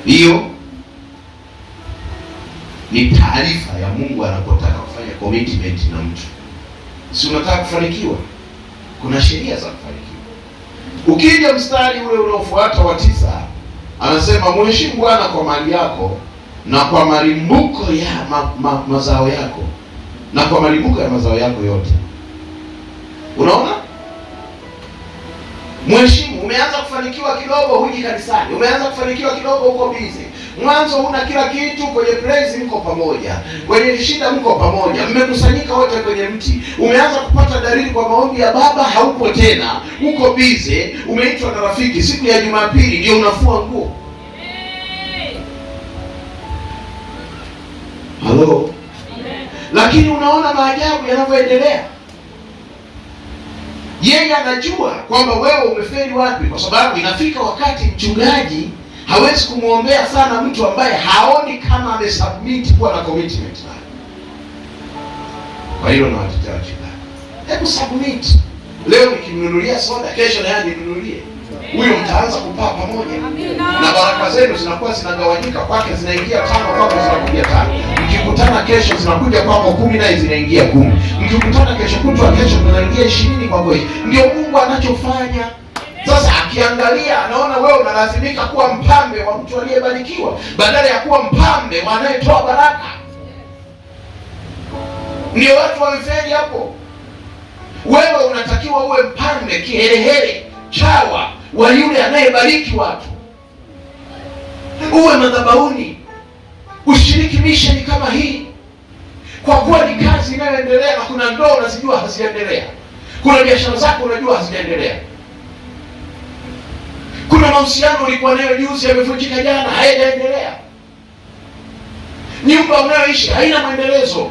Hiyo ni taarifa ya Mungu anapotaka kufanya commitment na mtu. Si unataka kufanikiwa? Kuna sheria za kufanikiwa. Ukija mstari ule unaofuata wa 9, anasema mheshimu Bwana kwa mali yako na kwa malimbuko ya mazao yako na kwa malimbuko ya mazao yako yote. Unaona? Mheshimu. Umeanza kufanikiwa kidogo, huji kanisani. Umeanza kufanikiwa kidogo, uko busy. Mwanzo huna kila kitu, kwenye praise mko pamoja, kwenye shida mko pamoja, mmekusanyika wote kwenye mti. Umeanza kupata dalili kwa maombi ya baba, haupo tena, uko busy. Umeitwa na rafiki siku ya Jumapili ndio unafua nguo. Halo? Lakini unaona maajabu yanavyoendelea. Yeye anajua kwamba wewe umefeli wapi, kwa sababu inafika wakati mchungaji hawezi kumwombea sana mtu ambaye haoni kama amesubmit kuwa na commitment naye. Kwa hiyo na watetea wachungaji, hebu submit. Leo nikimnunulia soda, kesho na yeye ninunulie. Huyo mtaanza kupaa pamoja. Na baraka zenu zinakuwa zinagawanyika, kwake zinaingia 5, kwako zinakuja 5. Mkikutana kesho zinakuja kwako 10 na zinaingia 10. Mkikutana kesho kutwa, kesho zinaingia 20 kwako. Ndio Mungu anachofanya. Sasa akiangalia anaona wewe unalazimika kuwa mpambe wa mtu aliyebarikiwa badala ya kuwa mpambe wa anayetoa baraka. Ndio watu wamefeli hapo. Wewe unatakiwa uwe mpambe, kiherehere, chawa wa yule anayebariki watu. Uwe madhabahuni, ushiriki misheni kama hii, kwa kuwa ni kazi inayoendelea, na kuna ndoa unazijua haziendelea, kuna biashara zako unajua haziendelea, kuna mahusiano ulikuwa nayo juzi yamevunjika jana, hayaendelea, nyumba unayoishi haina maendelezo.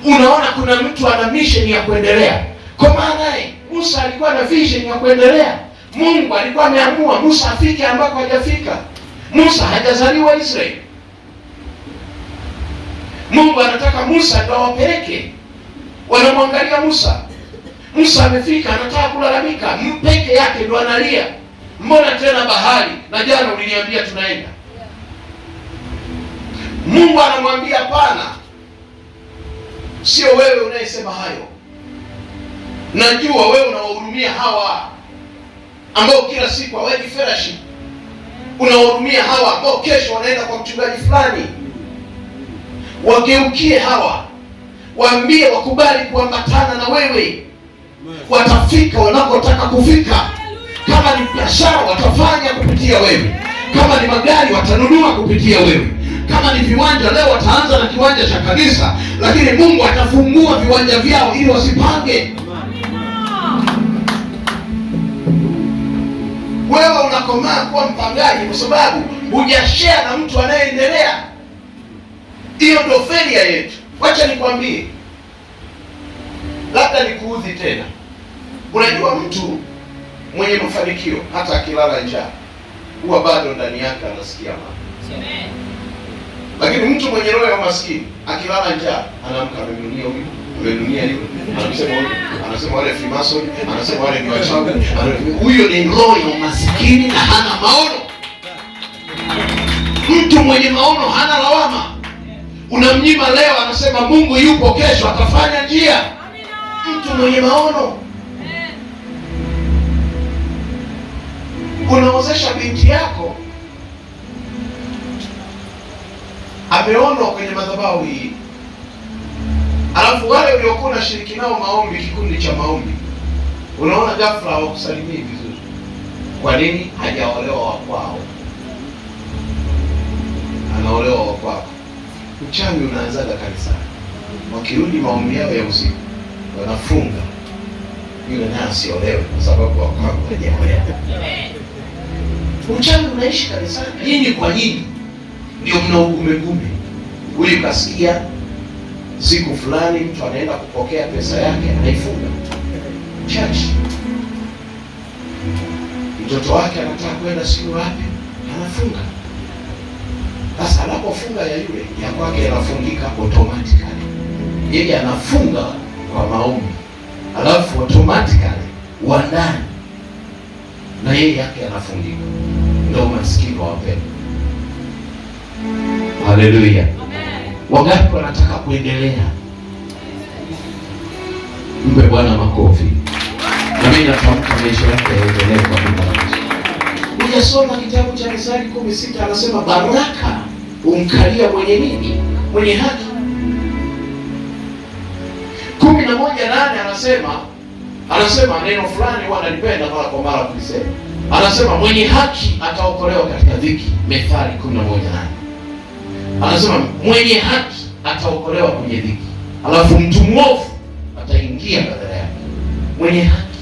Unaona kuna mtu ana mission ya kuendelea. Kwa maana Musa alikuwa na vision ya kuendelea. Mungu alikuwa ameamua Musa afike ambako hajafika. Musa hajazaliwa Israeli. Mungu anataka Musa ndo awapeleke. Wanamwangalia Musa. Musa amefika, anataka kulalamika, mpeke yake ndo analia. Mbona tena bahari? Na jana uliniambia tunaenda. Mungu anamwambia hapana. Sio wewe unayesema hayo. Najua wewe unawahurumia hawa ambao kila siku hawaendi fellowship. Unawahurumia hawa ambao kesho wanaenda kwa mchungaji fulani. Wageukie hawa. Waambie wakubali kuambatana na wewe. Watafika wanakotaka kufika. Kama ni biashara watafanya kupitia wewe. Kama ni magari watanunua kupitia wewe. Kama ni viwanja leo wataanza na kiwanja cha kanisa, lakini Mungu atafungua viwanja vyao ili wasipange. Wewe unakomaa kuwa mpangaji kwa sababu hujashare na mtu anayeendelea. Hiyo ndio failure yetu. Wacha nikwambie, labda nikuudhi tena. Unajua mtu mwenye mafanikio hata akilala njaa huwa bado ndani yake anasikia amani. Lakini mtu mwenye roho ya maskini akilala njaa anaamka amenunia huyu, amenunia yule, anasema wale Freemason, anasema wale ni wachawi. Huyo ni roho ya maskini na hana maono. Mtu mwenye maono hana lawama. Unamnyima leo, anasema Mungu yupo, kesho atafanya njia. Mtu mwenye maono. Unaozesha binti yako ameonwa kwenye madhabahu hii, alafu wale uliokuwa unashiriki nao maombi, kikundi cha maombi, unaona ghafla hawakusalimii vizuri. Kwa nini? Hajaolewa wa kwao, anaolewa wa kwako. Uchawi unaanzaga kanisani. Wakirudi maombi yao ya usiku wanafunga, yule naye asiolewe kwa sababu wa kwao hajaolewa. Uchawi unaishi kanisani. Nyinyi kwa nyinyi ndio mna ugumegume. Huyu kasikia siku fulani mtu anaenda kupokea pesa yake, anaifunga church. Mtoto wake anataka kwenda siku wapi, anafunga. Sasa anapofunga ya yule, ya kwake anafungika automatically. Yeye anafunga kwa maombi, alafu automatically wa ndani na yeye yake anafungika. Ndio maskini wa wapendwa. Haleluya. Wangapi wanataka kuendelea? Mpe Bwana makofi. Na mimi natamka maisha yake yaendelee kwa jina la Yesu. Unasoma kitabu cha Mithali 16 anasema baraka umkalia mwenye nini? Mwenye haki. 11:8 anasema neno fulani huwa analipenda mara kwa mara kulisema. Anasema mwenye haki ataokolewa katika dhiki. Mithali 11:8. Anasema mwenye haki ataokolewa kwenye dhiki. Alafu mtu mwovu ataingia badala yake. Mwenye haki.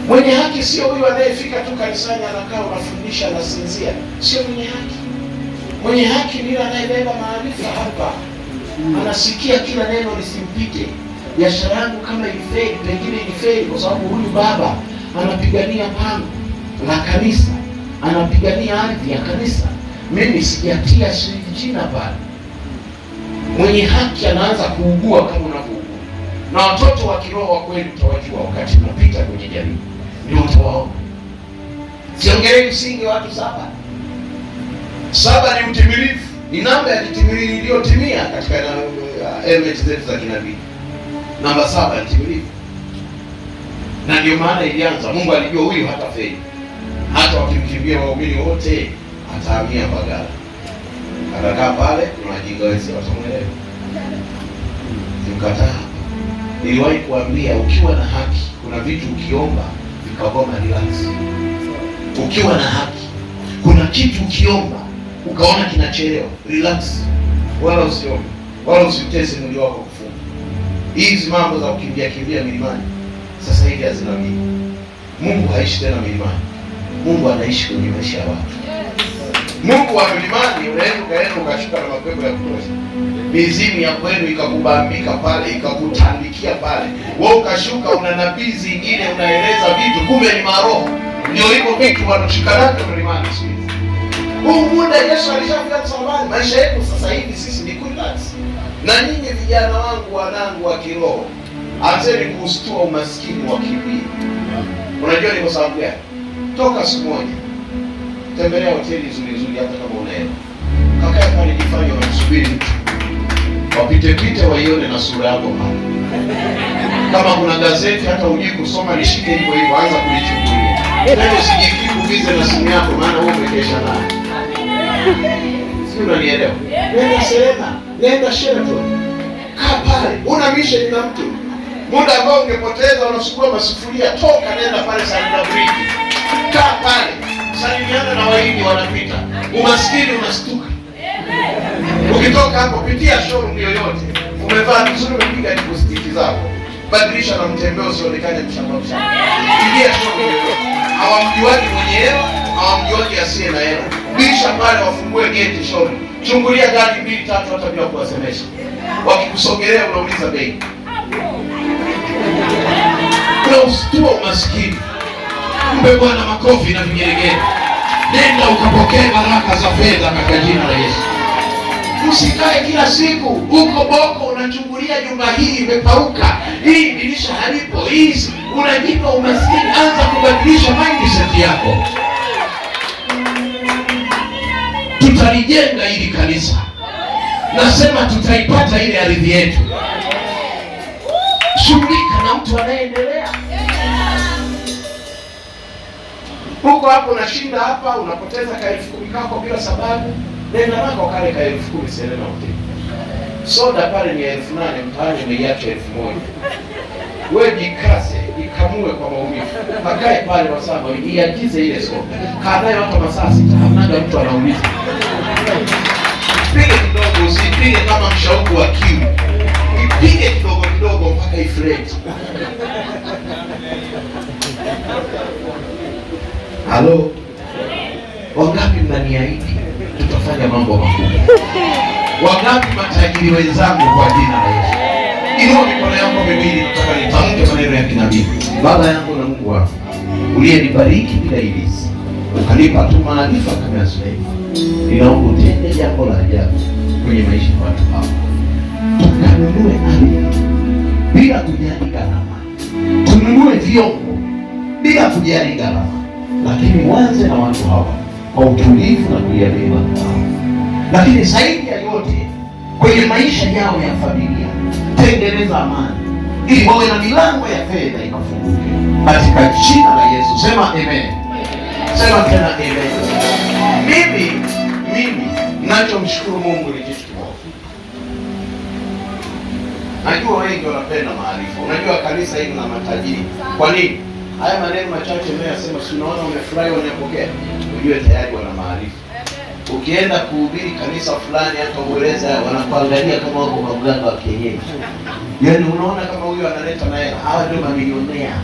Mwenye haki sio huyu anayefika tu kanisani anakaa unafundisha na sinzia. Sio mwenye haki. Mwenye haki ni yule anayebeba maarifa hapa. Anasikia kila neno lisimpite. Biashara yangu kama ilifeli, pengine ilifeli kwa sababu huyu baba anapigania pango la kanisa, anapigania ardhi ya kanisa. Mimi sijatia jina pale. Mwenye haki anaanza kuugua kama unavyougua. Na watoto wa kiroho wa kweli utawajua wakati unapita kwenye jamii. Ndio utawaona. Siongelee msingi wa watu 7. 7 ni utimilifu. Ni namba ya kitimilifu iliyotimia katika elementi zetu za kinabii. Namba 7 ni timilifu. Na ndio maana ilianza. Mungu alijua huyu hatafeli. Hata wakimkimbia waumini wote atahamia Mbagala. Atakaa pale na wajinga wesi watamwelewa. Nimkataa. Niliwahi kuambia ukiwa na haki, kuna vitu ukiomba vikagoma, relax. Ukiwa na haki, kuna kitu ukiomba ukaona kinachelewa, relax. Wala usiombe, wala usitese mwili wako kufunga. Hizi mambo za kukimbia milimani sasa hivi hazina mimi. Mungu haishi tena milimani. Mungu anaishi kwenye maisha ya watu. Mungu wa milimani unaenda ukashuka na mapepo ya kutosha. Mizimu ya kwenu ikakubambika pale, ikakutandikia pale. Wewe ukashuka una nabii zingine unaeleza vitu kumbe ni maroho. Ndio hivyo vitu wanashikana milimani sisi. Huu muda Yesu alishafika msalabani. Maisha yetu sasa hivi sisi ni relax. Na nyinyi vijana wangu, wanangu wa kiroho, acheni kustua umaskini wa kibii. Unajua ni kwa sababu gani? Toka siku moja tembelea hoteli nzuri hata kama unaenda. Kakae pale jifanye unasubiri mtu. Wapite waione na sura yako pale. Kama kuna gazeti hata hujui kusoma lishike hivyo anza kulichungulia. Ndio usijikiku vize na simu yako maana wewe umekesha naye. Sio unanielewa? Nenda Serena, nenda Sheraton. Kaa pale, una mission na mtu. Muda ambao ungepoteza unasukua masufuria, toka nenda pale Sanda Bridge. Kaa pale, salimiana na Wahindi wanapita. Umaskini unastuka. Ukitoka hapo pitia showroom yoyote. Umevaa vizuri, umepiga lipstick zako. Badilisha na mtembeo usionekane mshamba. Pigia showroom yoyote. Hawamjuaji mwenye hela, hawamjuaji asiye na hela. Bisha pale wafungue gate showroom. Chungulia gari 2-3 hata bila kuwasemesha. Wakikusogelea unauliza bei. Unaustua umaskini. Mpe Bwana makofi na vigelegele. Nenda ukapokea baraka za fedha katika jina la Yesu. Usikae kila siku uko boko unachungulia nyumba hii imepauka, hii dirisha halipo, hizi unajipa umaskini. Anza kubadilisha mindset yako. Tutalijenga hili kanisa. Nasema tutaipata ile ardhi yetu. Shughulika na mtu anayeendelea. Huko hapo unashinda hapa, unapoteza ka 10,000 kako bila sababu. Nenda nako kale ka 10,000 Serena Hotel. Soda pale ni 8,000, mtaani umeiacha 1,000. Wewe jikase, ikamue kwa maumivu. Akae pale wasaba, iagize ile soda. Kaa nayo hata masaa 6, hamnaga mtu anauliza. Pige kidogo, usipige kama mshauku wa kiu. Ipige kidogo mpaka iflate. Halo. Wangapi mnaniahidi tutafanya mambo makubwa? Wangapi matajiri wenzangu kwa jina la Yesu? Inua mikono yako miwili, nataka nitamke maneno ya kinabii. Baba yangu na Mungu wangu, uliyenibariki bila ilisi, ukanipa tu maarifa kama ya Suleiman. Ninaomba utende jambo la ajabu kwenye maisha ya watu hawa. Tukanunue ardhi bila kujali gharama. Tununue vyombo bila kujali gharama. Lakini mwanze na watu hawa kwa utulivu na kuyaelewa. Lakini zaidi ya yote kwenye maisha yao ya familia. Tengeneza amani ili wawe na milango ya fedha ikafunguke katika jina la Yesu. Sema amen. Sema tena amen. Mimi ninachomshukuru Mungu ni kitu kimoja. Najua wengi wanapenda maarifa. Unajua kanisa hili la matajiri. Kwa nini? Haya maneno machache ninayosema, si unaona umefurahi wanapokea? Unajua tayari wana maarifa. Ukienda kuhubiri kanisa fulani, hata ueleza, wanakuangalia kama wako mganga wa kienyeji. Yaani unaona kama huyo analeta na hela, hawa ndio mamilionea.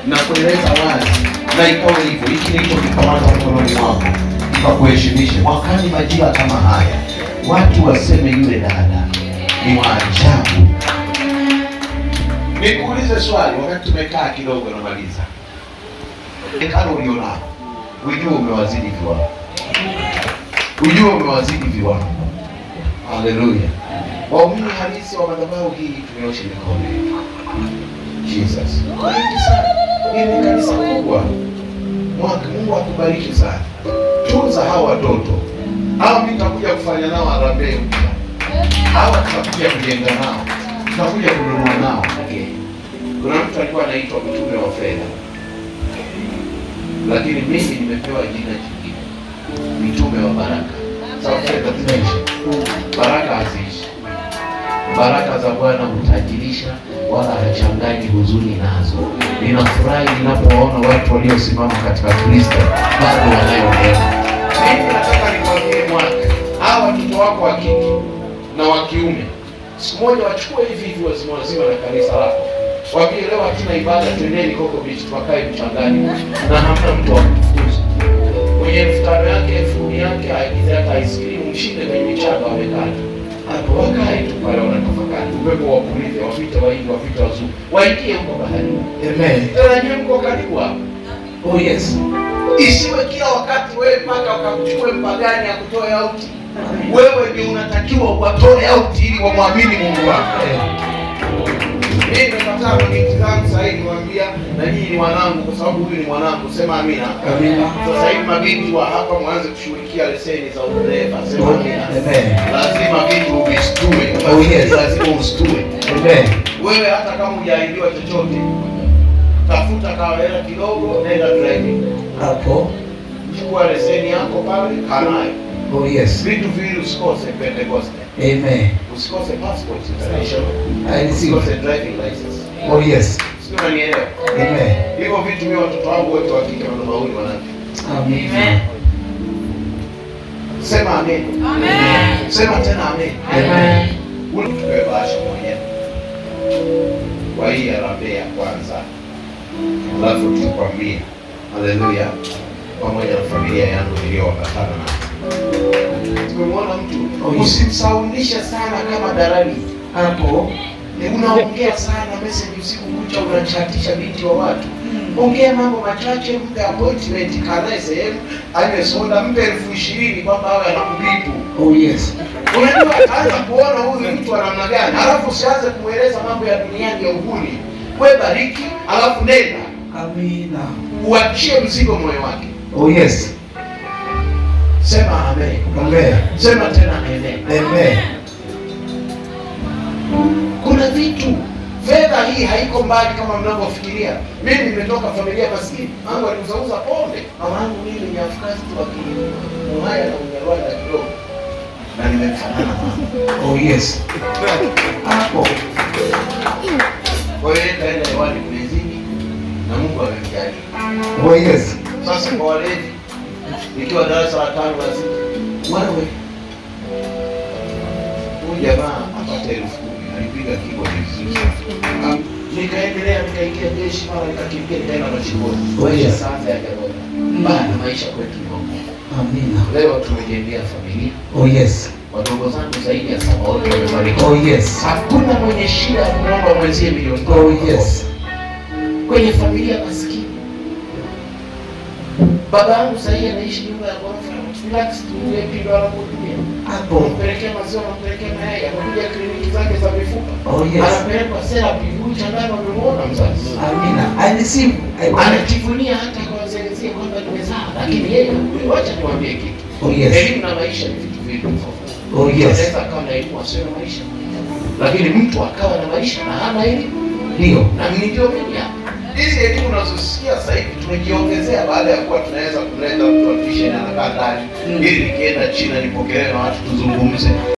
Na kueleza wazi, na ikawa hivyo, hiki ndicho kikamata mkononi mwako, ikakuheshimisha. Mwakani majira kama haya, watu waseme yule dada ni wa ajabu. Nikuulize swali, wakati tumekaa kidogo na maliza. Hekalo ulionao, ujue umewazidi viwango. Ujue umewazidi viwango. Haleluya. Waumini halisi wa madhabahu hii tumeosha mikono yetu. Jesus. Bariki sana. Hili ni kanisa kubwa. Mungu akubariki sana. Tunza hawa watoto. Hawa mimi nitakuja kufanya nao harambee mpya. Hawa tutakuja kujenga nao. Tutakuja kununua nao. Kuna mtu alikuwa anaitwa mtume wa fedha. Lakini mimi nimepewa jina jingine. Mitume wa baraka. Sawa, fedha zinaisha. Baraka haziishi. Baraka za Bwana hutajirisha wala hachanganyi huzuni nazo. Ninafurahi ninapowaona watu waliosimama katika Kristo bado wanayoenda. Mimi nataka nikwambie mwaka, hawa watoto wako wa kike na wa kiume, siku moja wachukue hivi wazima na kanisa lako. Waambie leo hatuna ibada, twendeni Coco Beach tukakae mchangani na hamna mtu wa kufukuza. Mwenye 5,000 yake, 10,000 yake, aigize hata ice cream, mshinde kwenye michanga wamekaa. Hapo wakae tu pale wanatafakari. Upepo wa kulithi, wapite waindi, wapite wazungu. Waingie huko bahari. Amen. Tena nyinyi mko karibu hapo. Oh yes. Isiwe kila wakati wewe mpaka ukamchukue mpagani akutoe auti. Wewe ndio unatakiwa uwatoe auti ili wamwamini Mungu wako. Mimi nimepata mabinti zangu sasa hivi niwaambia na nyinyi ni wanangu kwa sababu huyu ni mwanangu. Sema amina. Amina. Sasa hivi mabinti wa hapa mwanze kushughulikia leseni za udereva. Sema amina. Amen. Lazima binti ubistue. Oh yes, lazima ustue. Amen. Wewe hata kama hujaibiwa chochote, tafuta kawela kidogo, nenda driving. Hapo chukua leseni yako pale, kanayo. Oh yes. Vitu vile usikose Pentecost. Amen. Usikose passport international. Usikose driving license. Oh yes. Sio unanielewa? Amen. Hivyo vitu mimi watoto wangu wote wa kike na waume wanavyo. Amen. Sema amen. Amen. Sema tena amen. Amen. Ulipewe bahasha moja. Kwa hii harambee ya kwanza. Alafu tukwambie. Haleluya. Pamoja na familia yangu iliyowapatana na tumemwona mtu. Usimsaulisha sana kama darali hapo. Unaongea sana message usiku kucha, unachatisha binti wa watu. Ongea mambo machache, mpe appointment, kanae sehemu, anywe soda, mpe 20,000 kwamba awe anakubipu. Oh yes. Unajua ataanza kuona huyu mtu wa namna gani. Alafu usianze kumweleza mambo ya duniani ya uhuni. Wewe bariki, alafu nenda. Amina. Uachie mzigo moyo wake. Oh yes. Sema amen. Amen. Sema tena amen. Amen. Kuna vitu, fedha hii haiko mbali kama mnavyofikiria. Mimi nimetoka familia maskini. Mangu alimzauza pombe. Mama yangu mimi ni Afrika wa Muhaya na Unyarwanda kidogo. Na nimefanana mama. Oh yes. Hapo. Kwa hiyo kaenda hewani kulezini na Mungu amemjalia. Oh yes. Sasa kwa walevi nikiwa darasa la 5 basi wewe huyu jamaa apate 10,000 alipiga keyboard vizuri. Nikaendelea nikaingia jeshi mara nikakimbia nikaenda machiboni. Wewe sasa ya jamaa. Bana maisha kwetu ni Mungu. Amina. Leo tumejengea familia. Oh yes. Wadogo zangu zaidi ya 7 wote wamebarikiwa. Oh yes. Hakuna mwenye shida ya kuomba mwenzie milioni. Oh yes. Kwenye familia maskini. Baba yangu sasa anaishi nyumba ya ghorofa. Relax tu ile ndio anakuhudumia. Hapo mpelekea maziwa, mpelekea mayai, anakuja kliniki zake za mifupa. Oh yes. Anapelekwa therapy, huyu chandani amemuona mzazi. Amina. Anisifu. Anajivunia hata kwa wazazi kwamba nimezaa, lakini yeye acha niwaambie kitu. Oh yes. Elimu na maisha ni vitu viwili tofauti. Oh, yes. Anaweza akawa na elimu asiwe na maisha, lakini mtu akawa na maisha na hana elimu. Ndio. Na ndio mimi hapa. Hizi elimu unazosikia sasa hivi tumejiongezea baada ya kuwa tunaweza kuleta mtu wa tuition anakaa ndani ili nikienda China nipokelewe na watu tuzungumze.